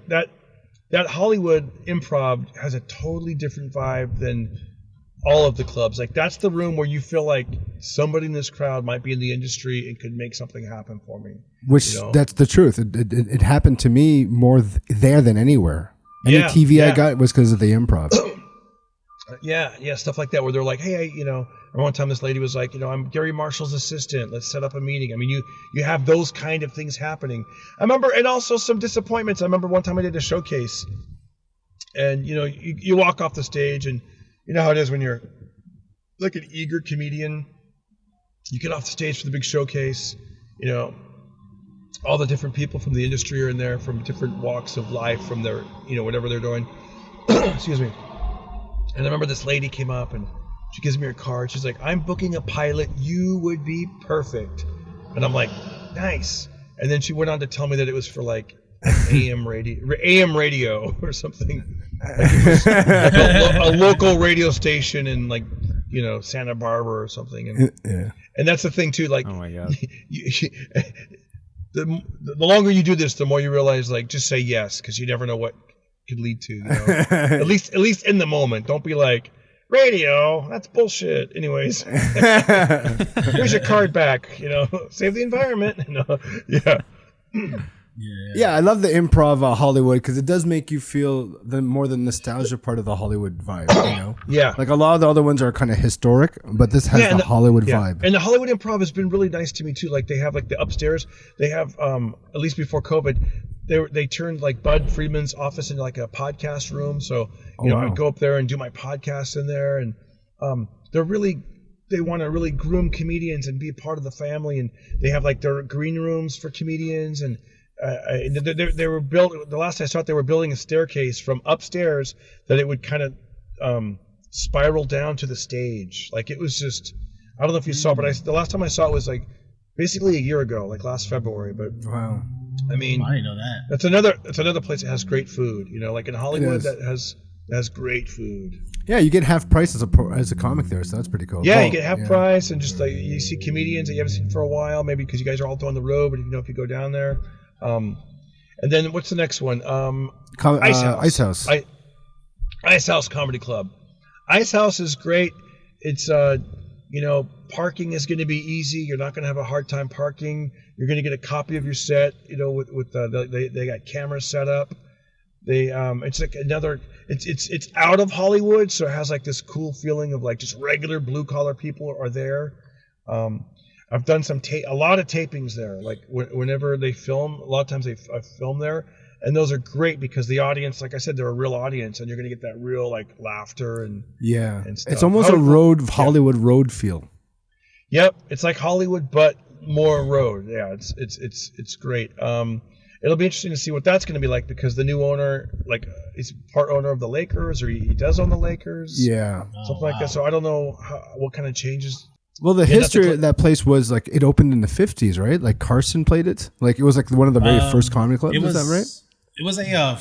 Hollywood Improv has a totally different vibe than all of the clubs. Like that's the room where you feel like somebody in this crowd might be in the industry and could make something happen for me. Which that's the truth. It happened to me more there than anywhere. Any TV I got was because of the Improv. Stuff like that where they're like, hey, one time this lady was like, I'm Gary Marshall's assistant. Let's set up a meeting. I mean, you have those kind of things happening. I remember, and also some disappointments. I remember one time I did a showcase, and you walk off the stage, and you know how it is when you're like an eager comedian. You get off the stage for the big showcase. All the different people from the industry are in there, from different walks of life, from their whatever they're doing. Excuse me. And I remember this lady came up and she gives me her card. She's like, I'm booking a pilot. You would be perfect. And I'm like, nice. And then she went on to tell me that it was for like AM radio or something. Like it was like a local radio station in like, Santa Barbara or something. And that's the thing too. Like, oh my God. The longer you do this, the more you realize, like, just say yes, because you never know what could lead to. At least in the moment. Don't be like, radio, that's bullshit. Anyways, here's your card back. Save the environment. Yeah, I love the Improv Hollywood because it does make you feel more the nostalgia part of the Hollywood vibe. Yeah, like a lot of the other ones are kind of historic, but this has the Hollywood vibe. And the Hollywood Improv has been really nice to me too. Like they have like the upstairs. They have at least before COVID, they turned like Bud Friedman's office into like a podcast room. So I'd go up there and do my podcast in there, and they want to really groom comedians and be a part of the family, and they have like their green rooms for comedians and. They were built. The last I saw it, they were building a staircase from upstairs that it would kind of spiral down to the stage. Like it was just, I don't know if you saw, but the last time I saw it was like basically a year ago, like last February. But wow, I mean, I didn't know that. That's another place that has great food. Like in Hollywood, that has great food. Yeah, you get half price as a comic there, so that's pretty cool. Yeah, you get half price, and just like you see comedians that you haven't seen for a while, maybe because you guys are all on the road. But if you go down there. And then what's the next one? Ice House. Ice House Comedy Club. Ice House is great. It's parking is going to be easy. You're not going to have a hard time parking. You're going to get a copy of your set. With they got cameras set up. It's like another. It's out of Hollywood, so it has like this cool feeling of like just regular blue collar people are there. I've done a lot of tapings there. Like whenever they film, a lot of times I film there, and those are great because the audience, like I said, they're a real audience, and you're gonna get that real like laughter and stuff. It's almost Hollywood road feel. Yep, it's like Hollywood but more road. Yeah, it's great. It'll be interesting to see what that's gonna be like because the new owner, like, he's part owner of the Lakers, or he does own the Lakers. Yeah, something like that. So I don't know what kind of changes. Well, the history of that place was like it opened in the 50s, right? Like Carson played it. Like it was like one of the very first comedy clubs. Is that right? It was a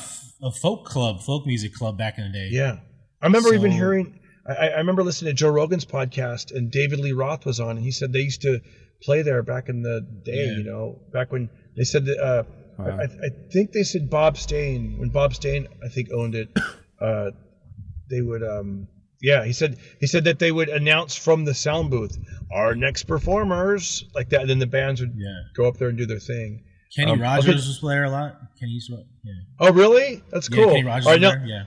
folk music club back in the day. Yeah, I remember even hearing. I remember listening to Joe Rogan's podcast, and David Lee Roth was on, and he said they used to play there back in the day. Back when they said that. I think they said Bob Stane, when Bob Stane I think owned it. They would. Yeah, he said that they would announce from the sound booth our next performers, like that, and then the bands would go up there and do their thing. Kenny Rogers was there a lot. Oh, really? That's cool. Kenny Rogers was there. Yeah.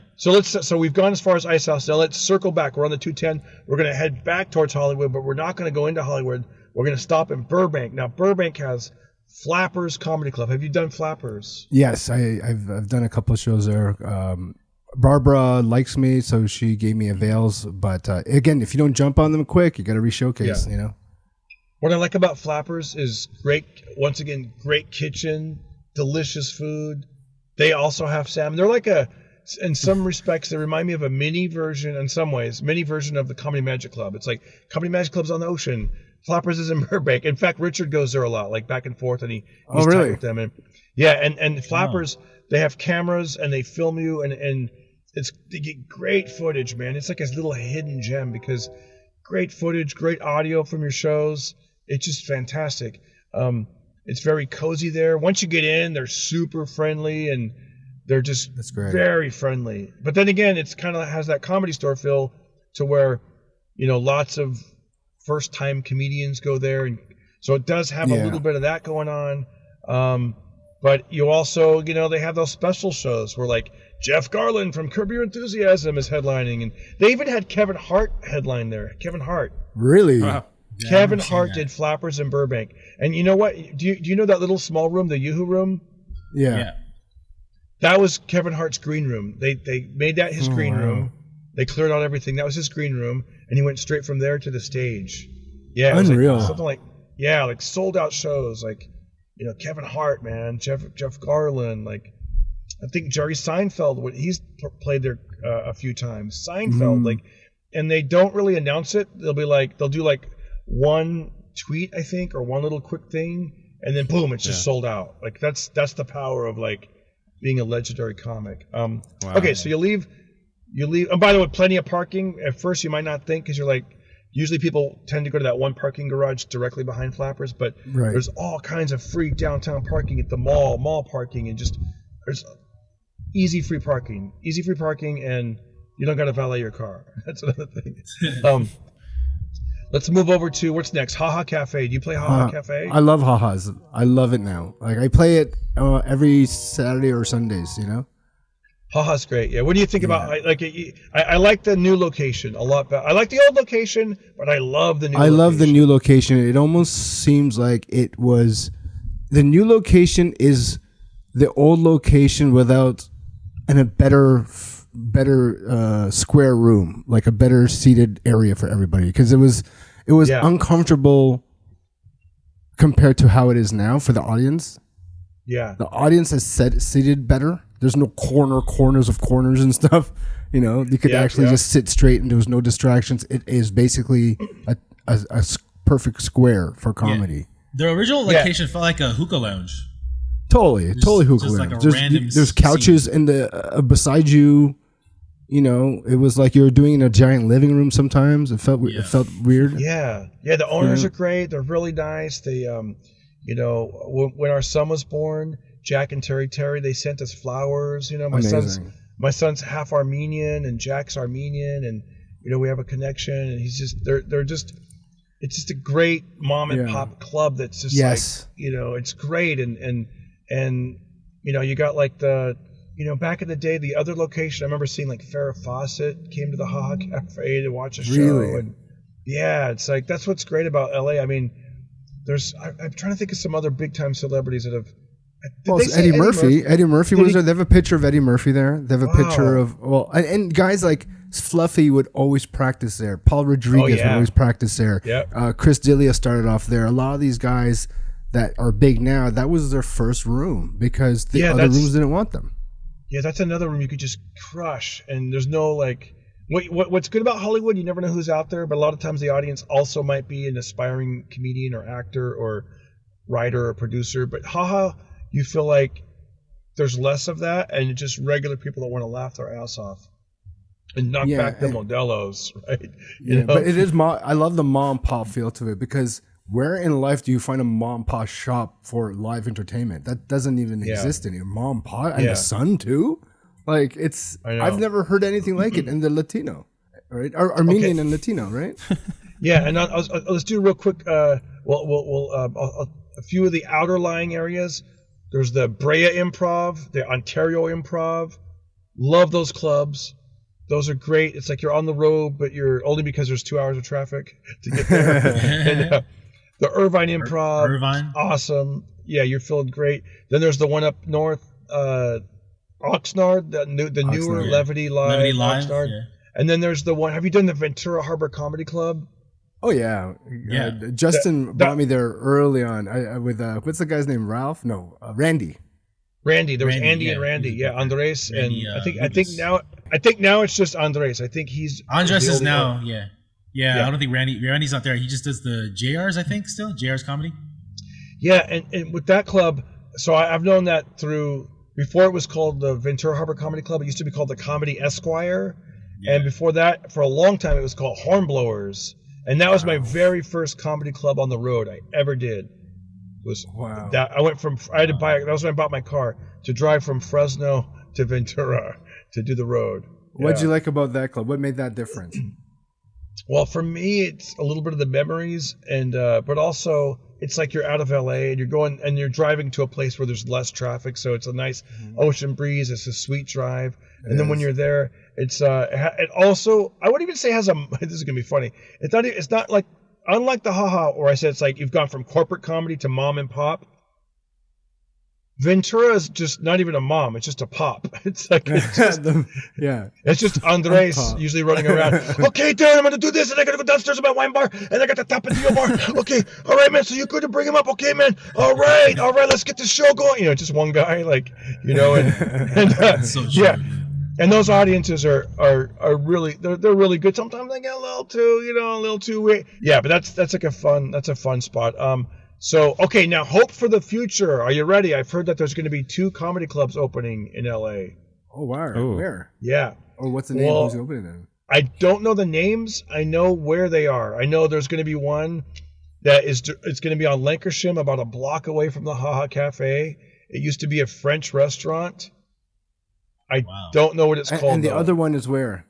So we've gone as far as Ice House. Now let's circle back. We're on the 210. We're going to head back towards Hollywood, but we're not going to go into Hollywood. We're going to stop in Burbank. Now Burbank has Flappers Comedy Club. Have you done Flappers? Yes, I've done a couple of shows there. Barbara likes me, so she gave me avails. But again, if you don't jump on them quick, you got to re-showcase. What I like about Flappers is great kitchen, delicious food. They also have salmon. They're like in some respects, they remind me of a mini version of the Comedy Magic Club. It's like Comedy Magic Club's on the ocean. Flappers is in Burbank. In fact, Richard goes there a lot, like back and forth, and he's tight with them. And Flappers, they have cameras and they film you, and they get great footage, man. It's like a little hidden gem because great footage, great audio from your shows. It's just fantastic. It's very cozy there. Once you get in, they're super friendly and they're just very friendly. But then again, it's kind of has that Comedy Store feel to where lots of first-time comedians go there, and so it does have a little bit of that going on. But you also, they have those special shows where like Jeff Garland from Curb Your Enthusiasm is headlining, and they even had Kevin Hart headline there. Kevin Hart. Really? Wow. Yeah, Kevin Hart did Flappers in Burbank. And you know what? Do you know that little small room, the Yoo-Hoo room? Yeah. That was Kevin Hart's green room. They made that his green room. They cleared out everything. That was his green room, and he went straight from there to the stage. Yeah, it was unreal. like something like sold out shows, like Kevin Hart, man, Jeff Garland, like I think Jerry Seinfeld. He's played there a few times. Seinfeld, like, and they don't really announce it. They'll do like one tweet, I think, or one little quick thing, and then boom, it's just sold out. Like that's the power of like being a legendary comic. Wow. Okay, so you leave. And by the way, plenty of parking. At first, you might not think because you're like, usually people tend to go to that one parking garage directly behind Flappers, but there's all kinds of free downtown parking at the mall parking, and just there's easy free parking, and you don't got to valet your car. That's another thing. Let's move over to what's next. Haha Cafe. Do you play Haha Cafe? I love Haha's. I love it now. Like I play it every Saturday or Sundays. Haha's great. Yeah. What do you think about? I like the new location a lot better. I like the old location, but I love the new. Love the new location. It almost seems like it was the new location is the old location without a better square room, like a better seated area for everybody, because it was uncomfortable compared to how it is now for the audience. Yeah, the audience is seated better. There's no corners of corners and stuff. You could actually just sit straight and there was no distractions. It is basically a perfect square for comedy. The original location felt like a hookah lounge. Totally hookah lounge. Like there's couches in the beside you. It was like you were doing in a giant living room. Sometimes it felt weird. Yeah. The owners are great. They're really nice. They, when our son was born, Jack and Terry, they sent us flowers. My son's half Armenian and Jack's Armenian, and we have a connection. And they're just. It's just a great mom and pop club that's just like it's great, and you got like the. Back in the day, the other location, I remember seeing like Farrah Fawcett came to the Haha Cafe to watch a show. Really? And it's like, that's what's great about LA. I mean, I'm trying to think of some other big time celebrities that have. Eddie Murphy. Eddie Murphy was there. They have a picture of Eddie Murphy there. They have a picture of, and guys like Fluffy would always practice there. Paul Rodriguez would always practice there. Yep. Chris D'Elia started off there. A lot of these guys that are big now, that was their first room because the other rooms didn't want them. Yeah, that's another room you could just crush, and there's no like. What's good about Hollywood? You never know who's out there, but a lot of times the audience also might be an aspiring comedian or actor or writer or producer. But Haha, you feel like there's less of that, and it's just regular people that want to laugh their ass off and knock back the Modelos, right? But it is. I love the mom pop feel to it because. Where in life do you find a mom pop shop for live entertainment? That doesn't even exist anymore. Mom pop and the Sun too, like it's. I've never heard anything like it in the Latino, right? Armenian and Latino, right? And let's do real quick. We'll a few of the outer lying areas. There's the Brea Improv, the Ontario Improv. Love those clubs. Those are great. It's like you're on the road, but you're only because there's 2 hours of traffic to get there. And, the Irvine Improv, awesome. Yeah, you're feeling great. Then there's the one up north, Oxnard, the newer Levity Live, Oxnard. Yeah. And then there's the one. Have you done the Ventura Harbor Comedy Club? Oh yeah. Justin brought me there early on. With what's the guy's name? Ralph? No, Randy. There was Andy and Randy. Yeah, Andres, Randy, and I think now it's just Andres. I think Andres is now. One. Yeah, I don't think Randy's not there. He just does the JR's, I think, still. JR's comedy. Yeah, and with that club, so I've known that through, before it was called the Ventura Harbor Comedy Club, it used to be called the Comedy Esquire. Yeah. And before that, for a long time, it was called Hornblowers. And that was my very first comedy club on the road I ever did. That I had to buy, that was when I bought my car, to drive from Fresno to Ventura to do the road. What'd you like about that club? What made that different? Well, for me, it's a little bit of the memories, and but also it's like you're out of LA and you're going and you're driving to a place where there's less traffic, so it's a nice ocean breeze. It's a sweet drive, and then when you're there, it's it also I would even say has a. This is gonna be funny. It's not like unlike the haha where I said it's like you've gone from corporate comedy to mom and pop. Ventura is just not even a mom; it's just a pop. It's like it's just, it's just Andres usually running around. Okay, Darren, I'm gonna do this, and I gotta go downstairs to my wine bar, and I got the Tapatio bar. Okay, all right, man. So you're good to bring him up, okay, man? All right, let's get this show going. Just one guy, like and So true, yeah. dude. And those audiences are really they're really good. Sometimes they get a little too weird. Yeah, but that's like a fun spot. So, okay, now hope for the future. Are you ready? I've heard that there's going to be 2 comedy clubs opening in LA. Oh, wow. Oh. Where? Yeah. Oh, what's the name? Well, Who's opening them? I don't know the names. I know where they are. I know there's going to be one it's going to be on Lancashire, about a block away from the Haha Cafe. It used to be a French restaurant. I don't know what it's called. And the other one is where?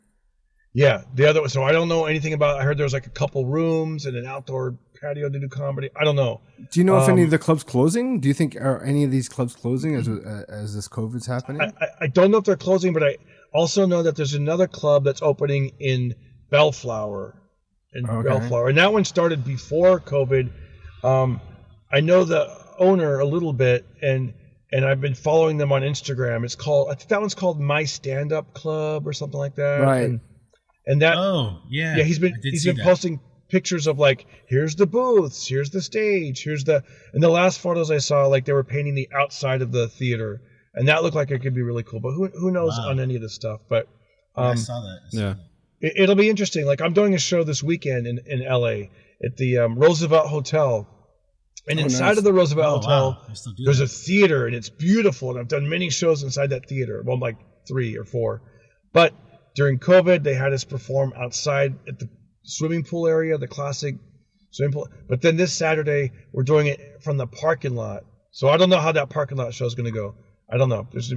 Yeah, the other one. So I don't know anything about. I heard there was like a couple rooms and an outdoor patio to do comedy. I don't know. Do you know if any of the clubs closing? Do you think are any of these clubs closing as this COVID's happening? I don't know if they're closing, but I also know that there's another club that's opening in Bellflower. And that one started before COVID. I know the owner a little bit, and I've been following them on Instagram. I think that one's called My Stand Up Club or something like that. Right. And that. Oh yeah. Yeah, he's been posting pictures of like, here's the booths, here's the stage, and the last photos I saw, like they were painting the outside of the theater, and that looked like it could be really cool. But who knows on any of this stuff? But I saw that. Yeah. It'll be interesting. Like I'm doing a show this weekend in LA at the Roosevelt Hotel, and inside of the Roosevelt Hotel, there's a theater, and it's beautiful. And I've done many shows inside that theater. Well, like 3 or 4, but during COVID, they had us perform outside at the swimming pool area, the classic swimming pool. But then this Saturday, we're doing it from the parking lot. So I don't know how that parking lot show is going to go. I don't know. There's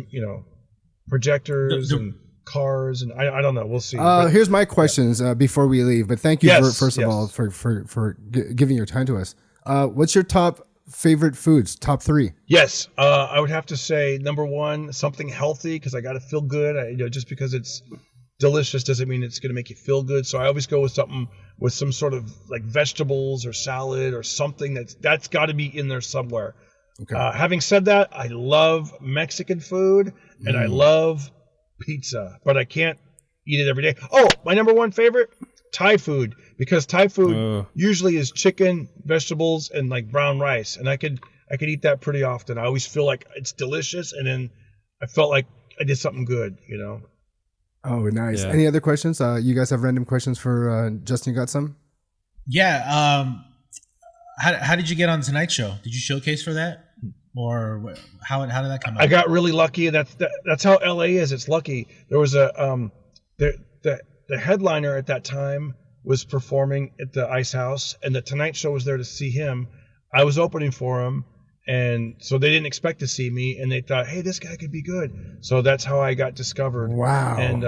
projectors and cars, and I don't know. We'll see. Here's my questions before we leave. But thank you first of all for giving your time to us. What's your top favorite foods? Top 3? Yes, I would have to say number 1, something healthy, because I got to feel good. Just because it's delicious doesn't mean it's going to make you feel good. So I always go with something with some sort of like vegetables or salad or something that's got to be in there somewhere. Okay. Having said that, I love Mexican food and I love pizza, but I can't eat it every day. Oh, my number 1 favorite, Thai food, because Thai food usually is chicken, vegetables, and like brown rice, and I could eat that pretty often. I always feel like it's delicious, and then I felt like I did something good, Oh, nice. Yeah. Any other questions? You guys have random questions for Justin? You got some? Yeah. How did you get on the Tonight Show? Did you showcase for that, or how did that come out? I got really lucky. That's how LA is. It's lucky. There was the headliner at that time was performing at the Ice House, and the Tonight Show was there to see him. I was opening for him. And so they didn't expect to see me, and they thought, hey, this guy could be good. So that's how I got discovered. Wow. And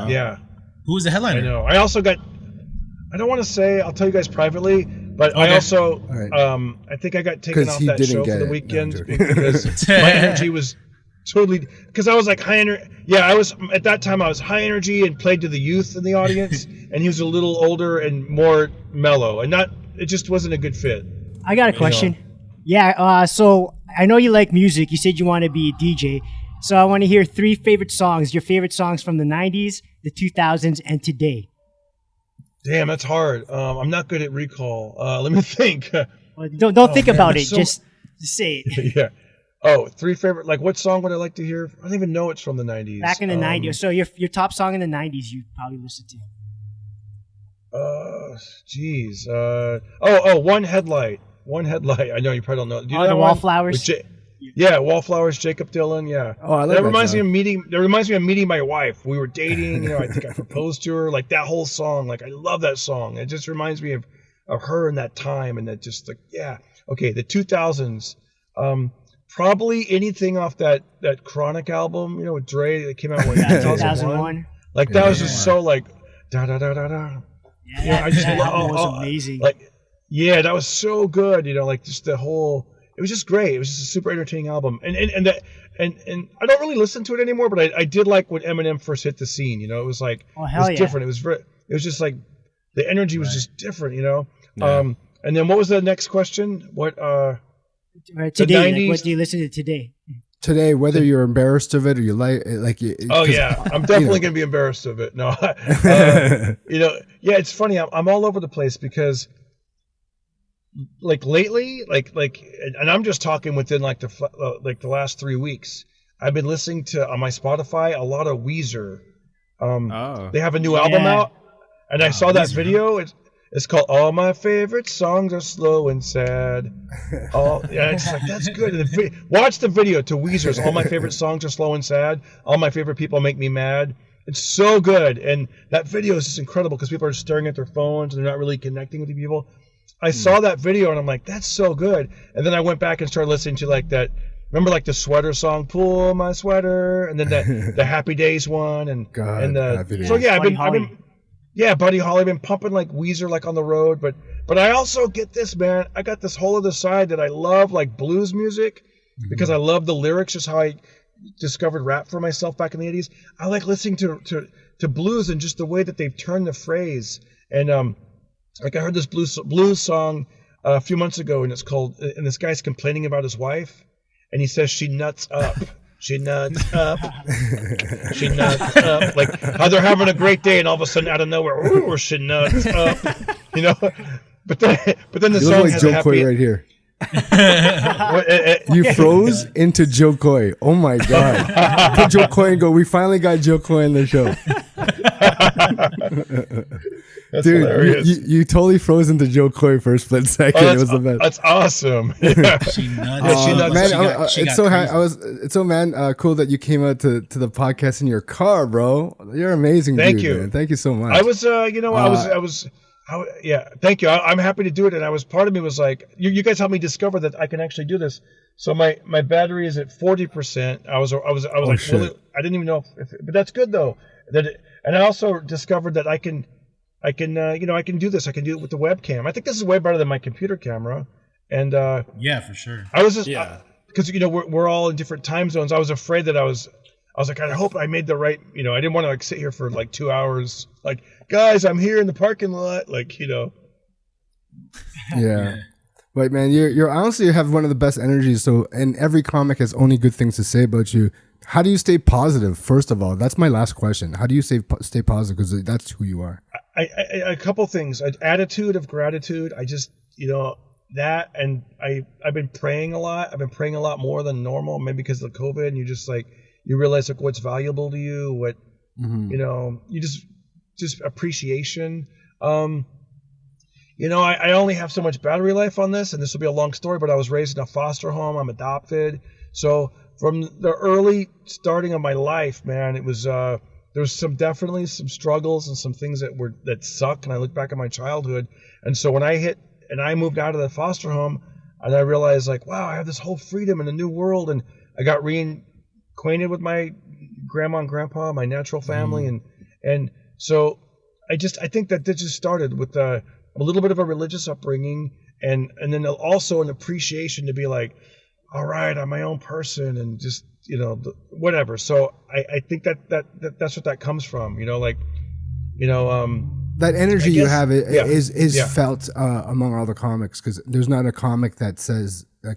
yeah. Who was the headliner? I know. I also got, I don't want to say, I'll tell you guys privately, but I also, I think I got taken off that show for the weekend because my energy was totally, because I was like high energy. Yeah, at that time I was high energy and played to the youth in the audience, and he was a little older and more mellow, and it just wasn't a good fit. I got a question. Yeah, so I know you like music. You said you want to be a DJ. So I want to hear 3 favorite songs, your favorite songs from the 90s, the 2000s, and today. Damn, that's hard. I'm not good at recall. Let me think. Well, don't think about it. Just say it. Yeah. Oh, 3 favorite. Like, what song would I like to hear? I don't even know it's from the 90s. Back in the 90s. So your top song in the 90s you probably listened to. Geez. One Headlight. One Headlight. I know you probably don't know. Do you know the that Wallflowers? Wallflowers, Jacob Dylan. Yeah. Oh, I like that. Reminds me of meeting my wife. We were dating. I think I proposed to her. Like that whole song. Like I love that song. It just reminds me of her in that time, and that just like Okay, the 2000s. Probably anything off that Chronic album. With Dre that came out in 2001. Like that was just so like da da da da da. Yeah, I just that album love was amazing. Like, yeah, that was so good. Like just the whole. It was just great. It was just a super entertaining album, and I don't really listen to it anymore, but I did like when Eminem first hit the scene. It was like it was different. It was just like the energy was just different. Yeah. And then what was the next question? What today? Like, what do you listen to today? Today, whether you're embarrassed of it or you like. Oh yeah, I'm definitely gonna be embarrassed of it. No, yeah, it's funny. I'm all over the place because. Like lately, and I'm just talking within like the last 3 weeks. I've been listening to on my Spotify a lot of Weezer. They have a new album out, and I saw that video. It's called "All My Favorite Songs Are Slow and Sad." It's like that's good. And watch the video to Weezer's "All My Favorite Songs Are Slow and Sad." All my favorite people make me mad. It's so good, and that video is just incredible because people are staring at their phones and they're not really connecting with the people. I saw that video and I'm like, that's so good. And then I went back and started listening to like that. Remember like the sweater song, "Pull My Sweater," and then the Happy Days one, so yeah, I've been Buddy Holly. I've been pumping like Weezer like on the road, but I also get this, man. I got this whole other side that I love, like blues music, because I love the lyrics. Just how I discovered rap for myself back in the 80s. I like listening to blues and just the way that they've turned the phrase and like I heard this blues song a few months ago, and it's called. And this guy's complaining about his wife, and he says she nuts up, she nuts up, she nuts up. Like how they're having a great day, and all of a sudden out of nowhere, ooh, she nuts up. But then the song like has a happy. Right here. You froze into Jokoy. Oh my god! Put Jokoy and go. We finally got Jokoy in the show. That's dude, hilarious. You totally froze into Jokoy for a split second. It was the best. That's awesome. Yeah. She nuts. Man, it's so cool that you came out to the podcast in your car, bro. You're amazing. Thank dude, you. Man. Thank you so much. I was, thank you. I'm happy to do it. And part of me was like, you guys helped me discover that I can actually do this. So my battery is at 40%. I was like, shit. really, I didn't even know but that's good though. And I also discovered that I can do this. I can do it with the webcam. I think this is way better than my computer camera. And yeah, for sure. I was just because we're all in different time zones. I was afraid that I was like, I hope I made the right. I didn't want to like sit here for like 2 hours. Like, guys, I'm here in the parking lot. Like, Yeah. But man, you're honestly you have one of the best energies. So, and every comic has only good things to say about you. How do you stay positive? First of all, that's my last question. How do you stay positive? Because that's who you are. A couple things. An attitude of gratitude. I just, that, and I've been praying a lot. I've been praying a lot more than normal, maybe because of COVID. And you just like you realize like what's valuable to you, what you just appreciation. I only have so much battery life on this, and this will be a long story. But I was raised in a foster home. I'm adopted, so. From the early starting of my life, man, it was there was definitely some struggles and some things that suck. And I look back at my childhood, and so when I moved out of the foster home, and I realized like, wow, I have this whole freedom in a new world, and I got reacquainted with my grandma and grandpa, my natural family, and so I think that just started with a little bit of a religious upbringing, and then also an appreciation to be like, all right, I'm my own person, and just whatever. So I think that's what that comes from. That energy you have is felt among all the comics, because there's not a comic that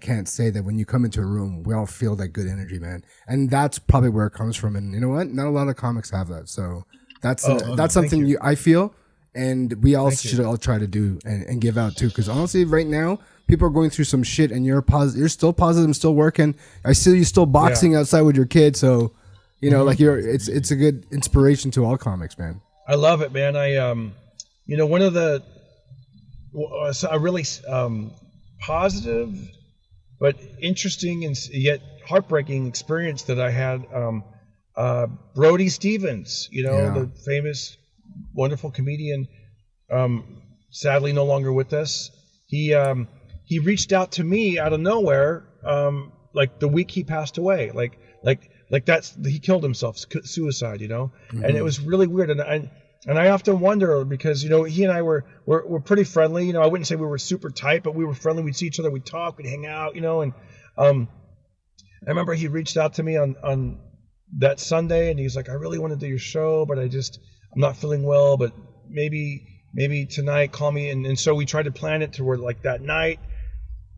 can't say that when you come into a room, we all feel that good energy, man. And that's probably where it comes from. And you know what? Not a lot of comics have that. So that's something I feel, and we all should all try to do and give out too. Because honestly, right now, people are going through some shit, and you're still positive, still working. I see you still boxing outside with your kid, so like it's a good inspiration to all comics, man. I love it, man. I one of the a really positive but interesting and yet heartbreaking experience that I had. Brody Stevens, the famous, wonderful comedian, sadly no longer with us. He reached out to me out of nowhere, like the week he passed away, like he killed himself, suicide, and it was really weird. And And I often wonder because, he and I were pretty friendly. I wouldn't say we were super tight, but we were friendly. We'd see each other, we'd talk, we'd hang out, and I remember he reached out to me on that Sunday, and he's like, I really want to do your show, but I'm not feeling well, but maybe tonight call me. And so we tried to plan it to where like that night,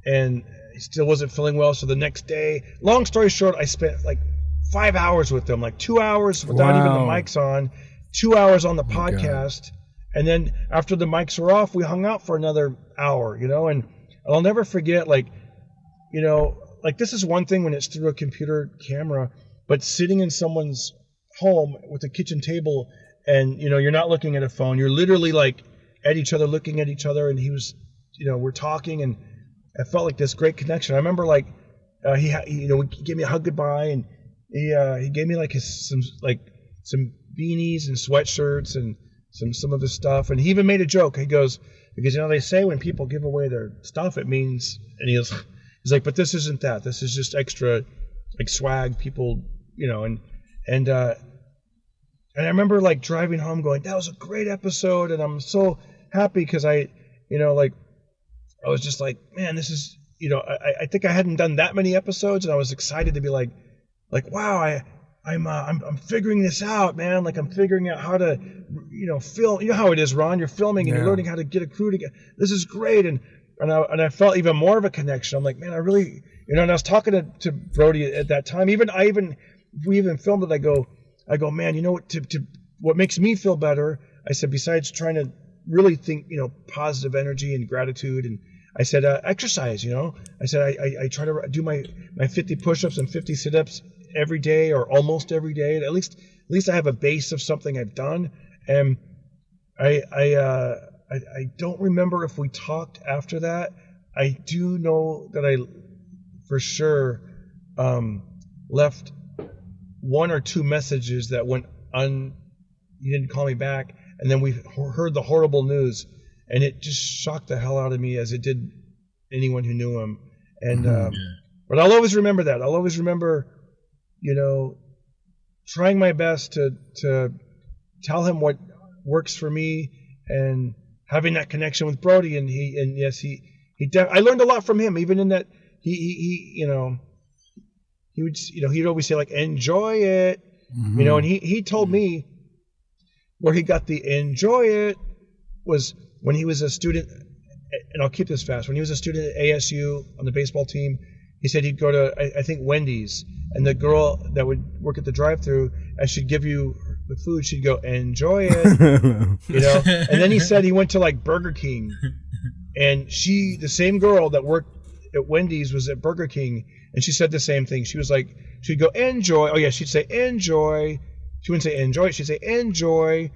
and he still wasn't feeling well. So the next day, long story short, I spent like 5 hours with him, like 2 hours without even the mics on, 2 hours on the podcast. And then after the mics were off, we hung out for another hour, and I'll never forget, like this is one thing when it's through a computer camera, but sitting in someone's home with a kitchen table and, you're not looking at a phone, you're literally like at each other, looking at eeach other. And he was, we're talking, and I felt like this great connection. I remember like, he gave me a hug goodbye, and he gave me like some beanies and sweatshirts and some of his stuff. And he even made a joke. He goes, because, they say when people give away their stuff, it means, and he's like, but this isn't that. This is just extra like swag people, and I remember like driving home going, that was a great episode. And I'm so happy because I was just like, man, this is, I think I hadn't done that many episodes, and I was excited to be like, wow, I'm figuring this out, man. Like I'm figuring out how to, film. You know how it is, Ron. You're filming and you're learning how to get a crew together. This is great, and I felt even more of a connection. I'm like, man, I really, and I was talking to Brody at that time. We even filmed it. I go, man, what makes me feel better? I said, besides trying to really think, positive energy and gratitude, and I said, exercise. I said, I try to do my 50 push-ups and 50 sit-ups every day, or almost every day. At least I have a base of something I've done. And I don't remember if we talked after that. I do know that I for sure left one or two messages that went he didn't call me back, and then we heard the horrible news, and it just shocked the hell out of me, as it did anyone who knew him. And but I'll always remember that. I'll always remember, trying my best to tell him what works for me, and having that connection with Brody. And I learned a lot from him, even in that he would, he'd always say like, enjoy it, and he told me where he got the enjoy it was when he was a student, and I'll keep this fast, when he was a student at ASU on the baseball team. He said he'd go to, I think, Wendy's, and the girl that would work at the drive-thru, as she'd give you the food, she'd go, enjoy it, And then he said he went to like Burger King, and the same girl that worked at Wendy's was at Burger King, and she said the same thing. She was like, she'd go, enjoy. Oh yeah, she'd say, enjoy. She wouldn't say enjoy, she'd say, enjoy.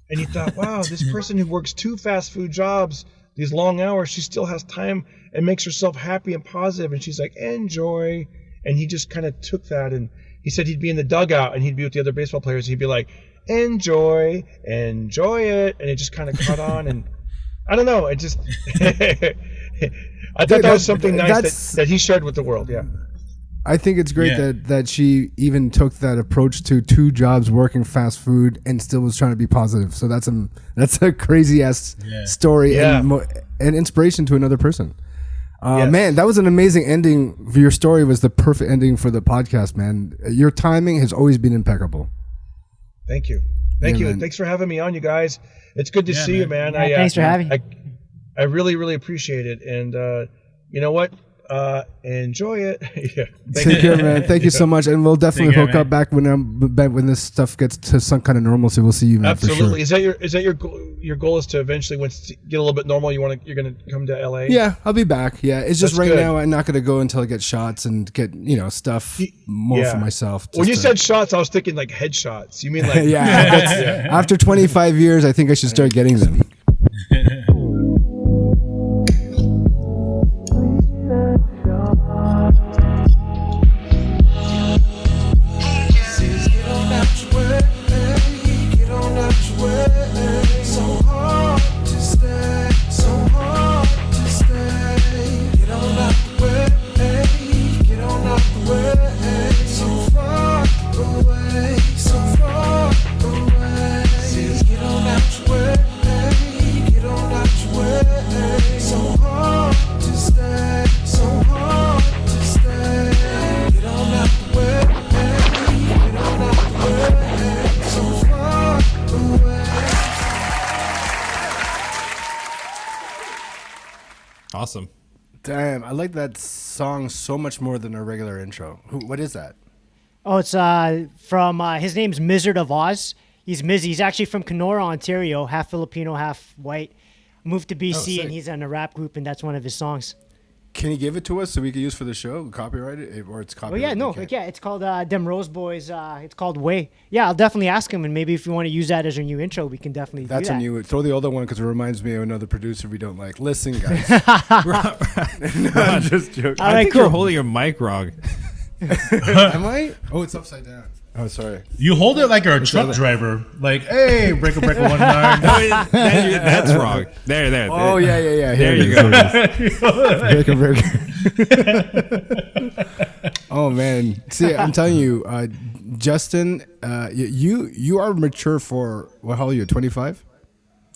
And he thought, wow, this person who works 2 fast food jobs, these long hours, she still has time and makes herself happy and positive, and she's like, enjoy. And he just kind of took that, and he said he'd be in the dugout and he'd be with the other baseball players, and he'd be like, enjoy it, and it just kind of caught on. And I don't know, it just I thought that was something nice that he shared with the world. Yeah, I think it's great that she even took that approach to 2 jobs, working fast food, and still was trying to be positive. So that's a crazy ass story and inspiration to another person. Man, that was an amazing ending. Your story was the perfect ending for the podcast, man. Your timing has always been impeccable. Thank you. Man. Thanks for having me on, you guys. It's good to see you, man. Yeah, thanks for having me. I really, really appreciate it. And you know what? Enjoy it. Take care, man. Thank you so much, and we'll definitely hook up back when this stuff gets to some kind of normalcy. We'll see you, man. Absolutely. For sure. Is that your goal is to eventually, once get a little bit normal, you're gonna come to LA? Yeah, I'll be back. Yeah, it's just now I'm not gonna go until I get shots and get stuff more for myself. When you said shots, I was thinking like headshots. You mean like After 25 years, I think I should start getting them. Get on out Damn, I like that song so much more than a regular intro. What is that? Oh, it's from his name's Mizzard of Oz. He's Mizzy. He's actually from Kenora, Ontario, half Filipino, half white. Moved to BC, and he's in a rap group, and that's one of his songs. Can you give it to us so we can use for the show? Copyright it, or it's Oh copyright? yeah, no, yeah, it's called Dem Rose Boys. It's called Way. Yeah, I'll definitely ask him, and maybe if you want to use that as your new intro, we can definitely. That's do that. a new. Throw the other one because it reminds me of another producer we don't like. Listen, guys. No, I'm just joking. All I right, think cool. you're holding your mic wrong. Am I? Oh, it's upside down. Oh, sorry. You hold it like you're a truck driver. Like, hey, breaker, 1-9. That's wrong. There. Oh, yeah. There you go. Breaker. Oh, man. See, I'm telling you, Justin, you are mature for, how old are you, 25?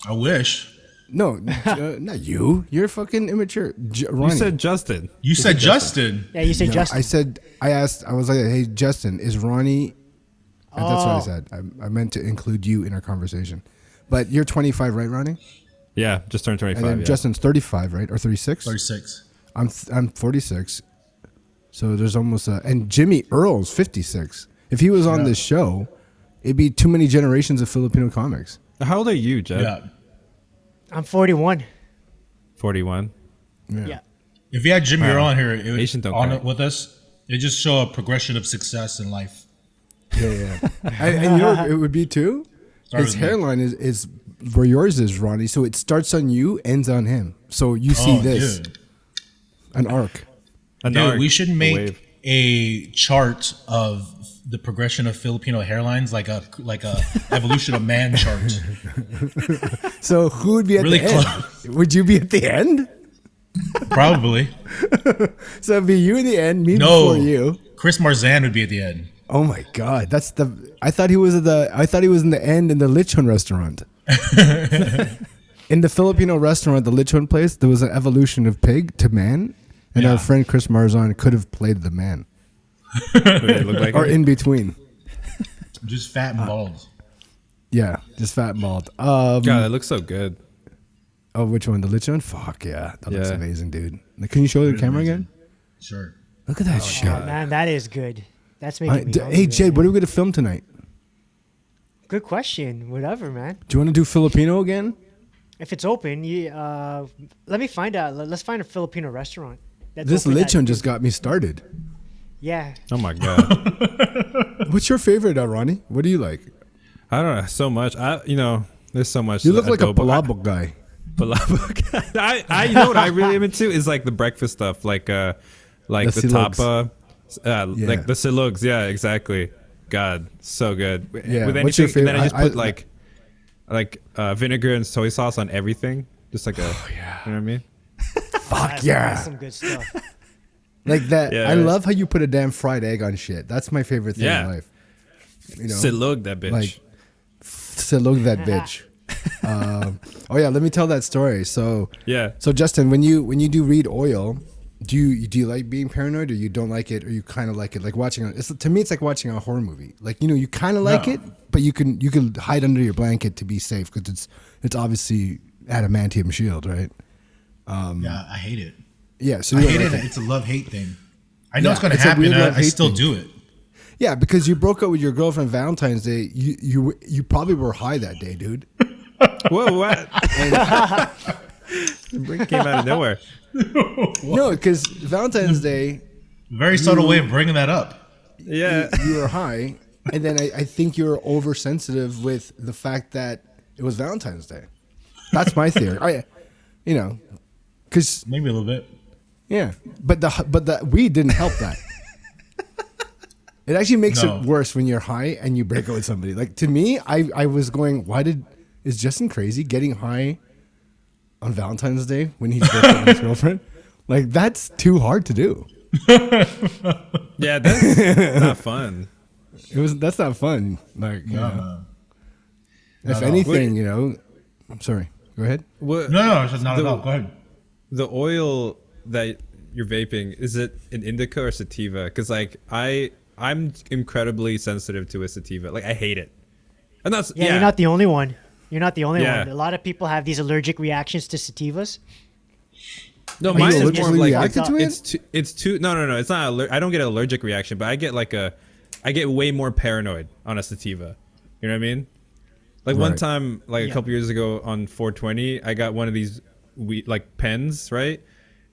I wish. No, not you. You're fucking immature. Ronnie. You said Justin. You said Justin. Yeah, you said No, Justin. I was like, hey, Justin, is Ronnie... And that's what I said. I meant to include you in our conversation. But you're 25, right, Ronnie? Yeah, just turned 25. And then yeah. Justin's 35, right? Or 36? 36. I'm 46. So there's almost and Jimmy Earl's 56. If he was on this show, it'd be too many generations of Filipino comics. How old are you, Jed? Yeah. I'm 41. 41. Yeah. If you had Jimmy Earl on here Asian don't on count. it with us, it just show a progression of success in life. Yeah. and you know what it would be too? His hairline is where yours is, Ronnie. So it starts on you, ends on him. So you see this. Dude. An arc. Dude, we should make a chart of the progression of Filipino hairlines, like a evolution of man chart. So who would be at Really the end? Would you be at the end? Probably. So it'd be you in the end, me before you. Chris Marzan would be at the end. Oh my God, I thought he was in the end in the Lechon restaurant. In the Filipino restaurant, the Lechon place, there was an evolution of pig to man, and our friend Chris Marzan could have played the man, or in between. Just fat and bald. Yeah, just fat and bald. God, that looks so good. Oh, which one? The Lechon? Fuck yeah, that looks Yeah. amazing, dude. Can you show the camera again? Sure. Look at that shit. Man, that is good. That's making me hungry, Hey, Jed, man. what are we gonna film tonight? Good question. Whatever, man. Do you want to do Filipino again? If it's open, let me find out. Let's find a Filipino restaurant. That's This open Lechon just got me started. Yeah. Oh my God. What's your favorite, Ronnie? What do you like? I don't know. So much. There's so much. You look like a adobo. palabok guy. Palabok. I you know what I really am into is like the breakfast stuff, like the silugs. tapa, like the silugs. Yeah, exactly. God, so good. Yeah. With What's your anything, and then I favorite? just put vinegar and soy sauce on everything, just like you know what I mean? Fuck That's yeah. some good stuff. Like that. Yeah. I love how you put a damn fried egg on shit. That's my favorite thing in life. You know, Silug that bitch. like salute that bitch. Oh yeah, let me tell that story. So yeah. So Justin, when you do read oil, do you like being paranoid, or you don't like it, or you kind of like it? Like watching to me, it's like watching a horror movie. Like you kind of like it, but you can hide under your blanket to be safe because it's obviously adamantium shield, right? Yeah, I hate it. Yeah, so I you hate don't it. like it. It's a love-hate thing. I know Yeah, it's going to it's a happen. weird And I love-hate still thing. do it. Yeah, because you broke up with your girlfriend Valentine's Day. You probably were high that day, dude. Whoa, what? It came out of nowhere. No, because Valentine's Day, Very subtle way of bringing that up. Yeah. you were high, and then I think you were oversensitive with the fact that it was Valentine's Day. That's my theory. Because Maybe a little bit. yeah, but the weed didn't help that. It actually makes No. it worse when you're high and you break up with somebody. Like to me, I was going, is Justin crazy getting high on Valentine's Day when he's broke up with his girlfriend? Like that's too hard to do. Yeah, that's not fun. That's not fun. Like you know. If Not at all. anything, I'm sorry. Go ahead. What, No, it's not at all. Go ahead. the oil that you're vaping, is it an indica or sativa? Because like I'm incredibly sensitive to a sativa. Like I hate it. And that's Yeah, you're not the only one. You're not the only Yeah. one. A lot of people have these allergic reactions to sativas. No, Are you mine is more allergically like reacted to it? it's too. No. It's not. I don't get an allergic reaction, but I get I get way more paranoid on a sativa. You know what I mean? Like one Right. time, like a couple years ago on 420, I got one of these like pens, right?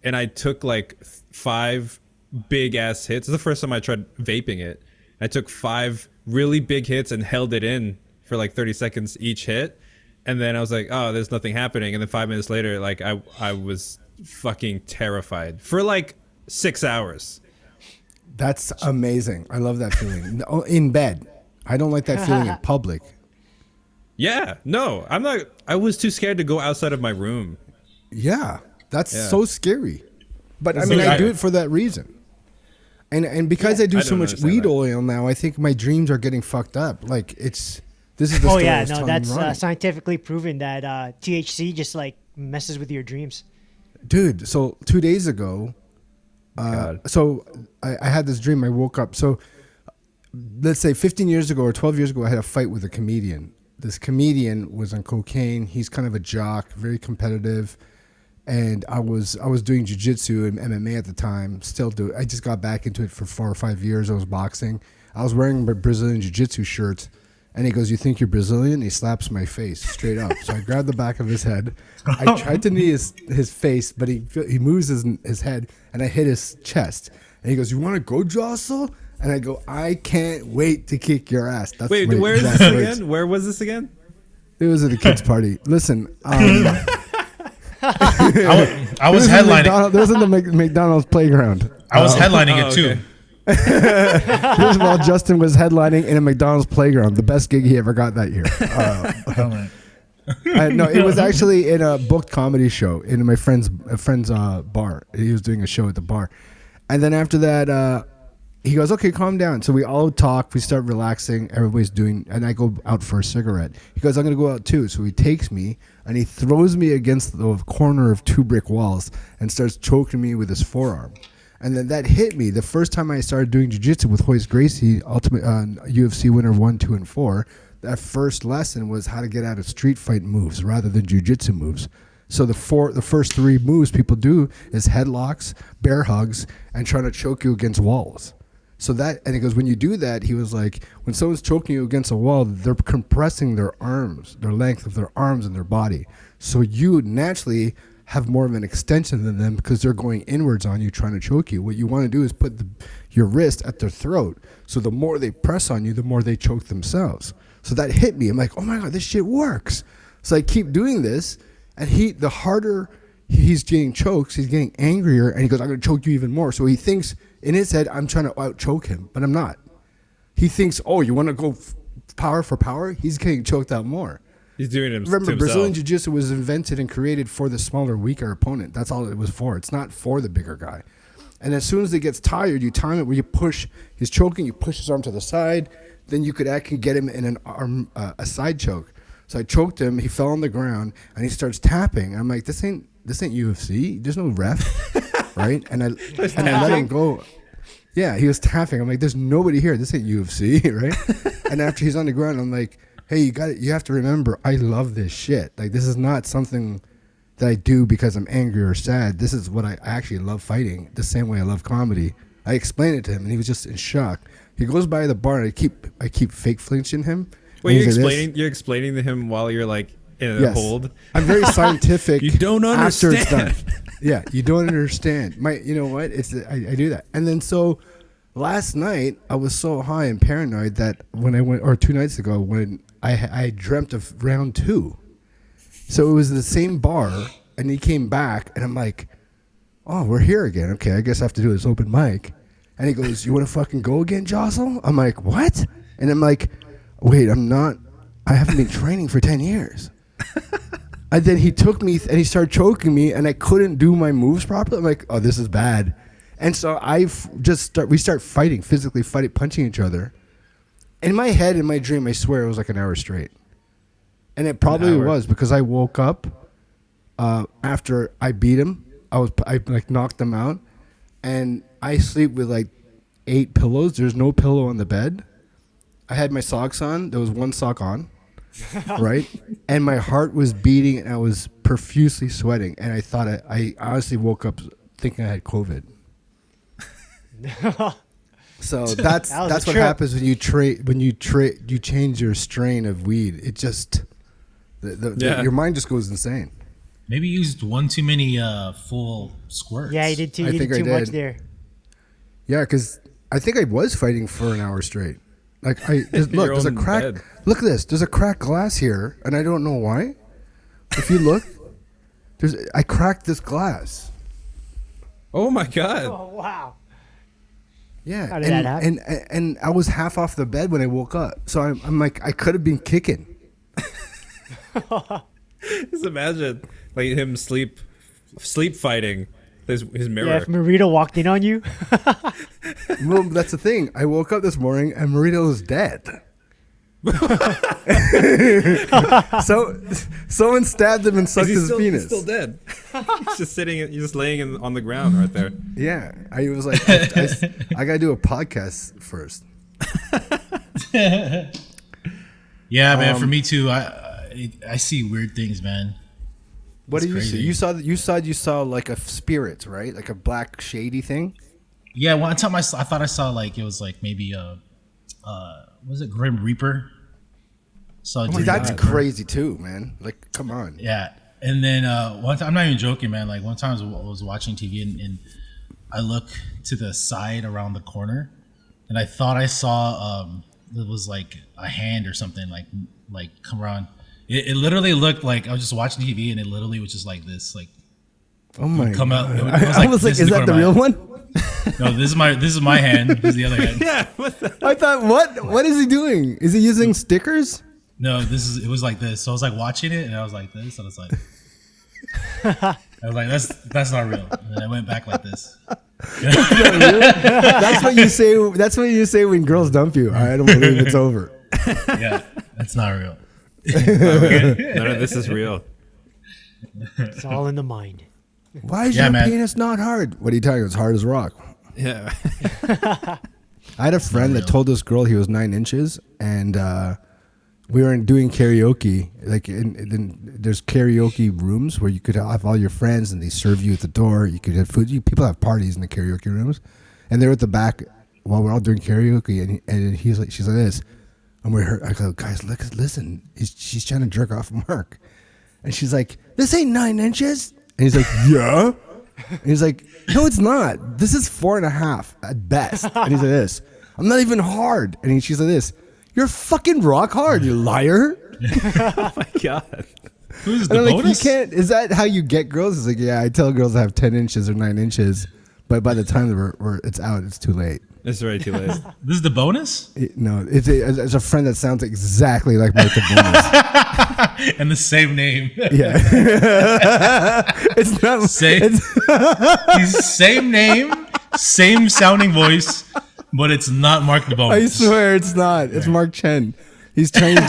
And I took like 5 big ass hits. It's the first time I tried vaping it. I took 5 really big hits and held it in for like 30 seconds each hit. And then I was like, oh, there's nothing happening. And then 5 minutes later, like I was fucking terrified for like 6 hours. That's amazing. I love that feeling. No, in bed. I don't like that feeling in public. Yeah, no, I'm not. I was too scared to go outside of my room. Yeah, that's Yeah. so scary. But I mean, I do it for that reason. And because I do I so don't much understand weed that. oil now, I think my dreams are getting fucked up. Like this is the Oh story I yeah, was no, telling that's Ronnie. scientifically proven that THC just like messes with your dreams. Dude, so 2 days ago, God. so I had this dream. I woke up. So let's say 15 years ago or 12 years ago, I had a fight with a comedian. This comedian was on cocaine. He's kind of a jock, very competitive. And I was doing jiu-jitsu and MMA at the time. Still do. I just got back into it for 4 or 5 years. I was boxing. I was wearing my Brazilian jiu-jitsu shirt. And he goes, "You think you're Brazilian?" He slaps my face straight up. So I grabbed the back of his head. I tried to knee his face, but he moves his head, and I hit his chest. And he goes, "You want to go, Josol?" And I go, "I can't wait to kick your ass." That's Wait, my where is exact this words. again? Where was this again? It was at a kid's party. Listen, I was it headlining. It was in the McDonald's playground. I was headlining Oh, it too. okay. This is while Justin was headlining in a McDonald's playground, the best gig he ever got that year. No, it was actually in a booked comedy show in my friend's bar. He was doing a show at the bar, and then after that, he goes, "Okay, calm down." So we all talk. We start relaxing. Everybody's doing, and I go out for a cigarette. He goes, "I'm gonna go out too." So he takes me and he throws me against the corner of 2 brick walls and starts choking me with his forearm. And then that hit me the first time I started doing jiu-jitsu with Hoist Gracie, ultimate UFC winner 1, 2, and 4. That first lesson was how to get out of street fight moves rather than jiu-jitsu moves. So the first 3 moves people do is headlocks, bear hugs, and trying to choke you against walls. So that, and he goes, when you do that, he was like, when someone's choking you against a wall, they're compressing their arms, their length of their arms and their body. So you naturally have more of an extension than them because they're going inwards on you trying to choke you. What you want to do is put your wrist at their throat. So the more they press on you, the more they choke themselves. So that hit me. I'm like, oh my God, this shit works. So I keep doing this, and the harder he's getting chokes, he's getting angrier, and he goes, "I'm going to choke you even more." So he thinks in his head, I'm trying to out choke him, but I'm not. He thinks, oh, you want to go power for power? He's getting choked out more. He's doing it Remember, Brazilian Jiu-Jitsu was invented and created for the smaller, weaker opponent. That's all it was for. It's not for the bigger guy. And as soon as he gets tired, you time it where you push. He's choking. You push his arm to the side. Then you could actually get him in an arm, a side choke. So I choked him. He fell on the ground, and he starts tapping. I'm like, this ain't UFC. There's no ref, right? And I let him go. Yeah, he was tapping. I'm like, there's nobody here. This ain't UFC, right? And after he's on the ground, I'm like, hey, you have to remember, I love this shit. Like, this is not something that I do because I'm angry or sad. This is what I actually love fighting, the same way I love comedy. I explained it to him, and he was just in shock. He goes by the bar, and I keep fake flinching him. Wait, you're explaining to him while you're like in a hold? I'm very scientific. You don't understand. After it's done. Yeah, you don't understand. You know what? I do that. And then so last night I was so high and paranoid that when I went, or 2 nights ago, when I dreamt of round 2. So it was the same bar, and he came back, and I'm like, oh, we're here again. Okay, I guess I have to do this open mic. And he goes, you want to fucking go again, Josol? I'm like, what? And I'm like, wait, I haven't been training for 10 years. And then he took me and he started choking me, and I couldn't do my moves properly. I'm like, oh, this is bad. And so we start fighting, physically fighting, punching each other. In my head, in my dream, I swear it was like an hour straight. And it probably was because I woke up after I beat him. I like knocked him out, and I sleep with like 8 pillows. There's no pillow on the bed. I had my socks on. There was 1 sock on. right? And my heart was beating and I was profusely sweating. And I thought I honestly woke up thinking I had COVID. So that's what happens when you change your strain of weed. It just your mind just goes insane. Maybe you used one too many full squirts. Yeah, you did too. You did too much there. Yeah, because I think I was fighting for an hour straight. Like there's a crack. Bed. Look at this. There's a cracked glass here, and I don't know why. If you look, I cracked this glass. Oh my god. Oh wow. Yeah, How did that happen? And I was half off the bed when I woke up. So I'm like, I could have been kicking. Just imagine like him sleep fighting his mirror. Yeah, if Marita walked in on you. Well, that's the thing. I woke up this morning and Marita was dead. So someone stabbed him and sucked his penis. He's still dead. He's just laying on the ground right there. Yeah, I was like, I gotta do a podcast first. Yeah, man. For me too. I see weird things, man. What It's do you crazy. see? You saw like a spirit, right? Like a black shady thing. Yeah, one time I thought I saw like it was like maybe was it Grim Reaper? So See, that's crazy too, man. Like, come on. Yeah, and then one time I'm not even joking, man. Like one time I was watching TV and I look to the side around the corner, and I thought I saw it was like a hand or something like come around. It literally looked like I was just watching TV, and it literally was just like this, like Oh my come god! out. It was I was like, this is that in the front real of my- one? No, this is my hand. This is the other hand. Yeah. What the? I thought, what is he doing? Is he using stickers? No, it was like this. So I was like watching it, and I was like this, and I was like, that's not real. And then I went back like this. That's what you say. That's what you say when girls dump you. I don't believe it's over. Yeah, that's not real. None of this is real. It's all in the mind. Why is Yeah, your man. penis not hard? What are you telling me? It's hard as rock. Yeah. I had a friend that told this girl he was 9 inches, and we were doing karaoke. Like, there's karaoke rooms where you could have all your friends, and they serve you at the door. You could have food. People have parties in the karaoke rooms, and they're at the back while we're all doing karaoke. And he's like, she's like this, and we're I go, guys, listen. She's trying to jerk off Mark, and she's like, this ain't 9 inches. And he's like, yeah. And he's like, no, it's not. This is 4.5 at best. And he's like this. I'm not even hard. And she's like this. You're fucking rock hard, you liar. Oh my god. Who's And the I'm like, bonus? you can't. Is that how you get girls? It's like, yeah, I tell girls I have 10 inches or 9 inches, but by the time it's out, it's too late. It's already too late. This is the bonus, No, it's a friend that sounds exactly like Mike the Bonus. and the same name. Yeah, it's not. Same, he's same name, same sounding voice, but it's not Mark the I bonus. swear it's not. It's Mark Chen. He's Chinese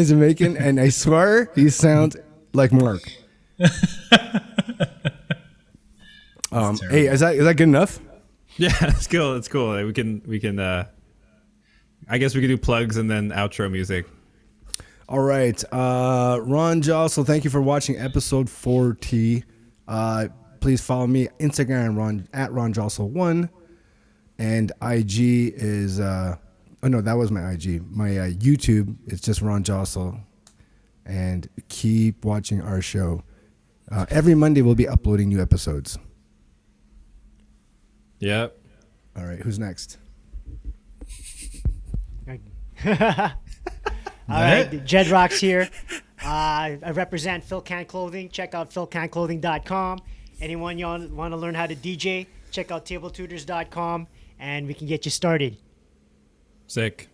Jamaican. And I swear he sounds like Mark. Hey, is that good enough? Yeah, it's cool. It's cool. Like, we can. I guess we could do plugs and then outro music. All right, Ron Josol, thank you for watching episode 40. Please follow me Instagram at Ron Josol1, and IG is oh no, that was my IG. My YouTube is just Ron Josol, and keep watching our show. Every Monday we'll be uploading new episodes. Yep. All right, who's next? All right, JedRocks here. I represent Phil Can Clothing. Check out philcanclothing.com. Anyone you want to learn how to DJ, check out tabletutors.com, and we can get you started. Sick.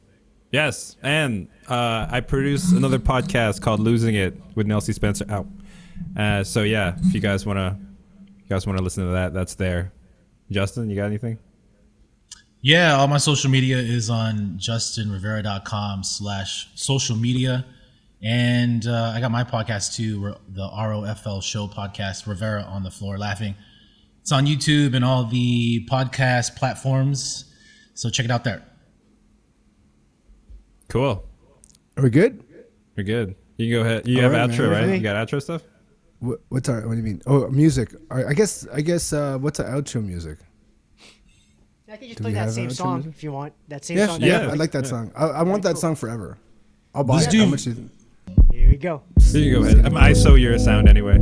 Yes, and I produce another podcast called Losing It with Nelsie Spencer. So yeah, if you guys wanna listen to that, that's there. Justin, you got anything? Yeah, all my social media is on justinrivera.com/social media. And I got my podcast too, the ROFL show podcast, Rivera on the Floor Laughing. It's on YouTube and all the podcast platforms. So check it out there. Cool. Are we good? You're good. You can go ahead. You All have right, outro, man. right? You got outro stuff? What's our? What do you mean? Oh, music. All right, I guess. What's our outro music? I can just Do play we that have same outro song music? if you want. That same Yeah, song. I like that song. I want that song forever. I'll buy Let's it. How do- much do you think? Here we go. You can go ahead. ISO your sound anyway.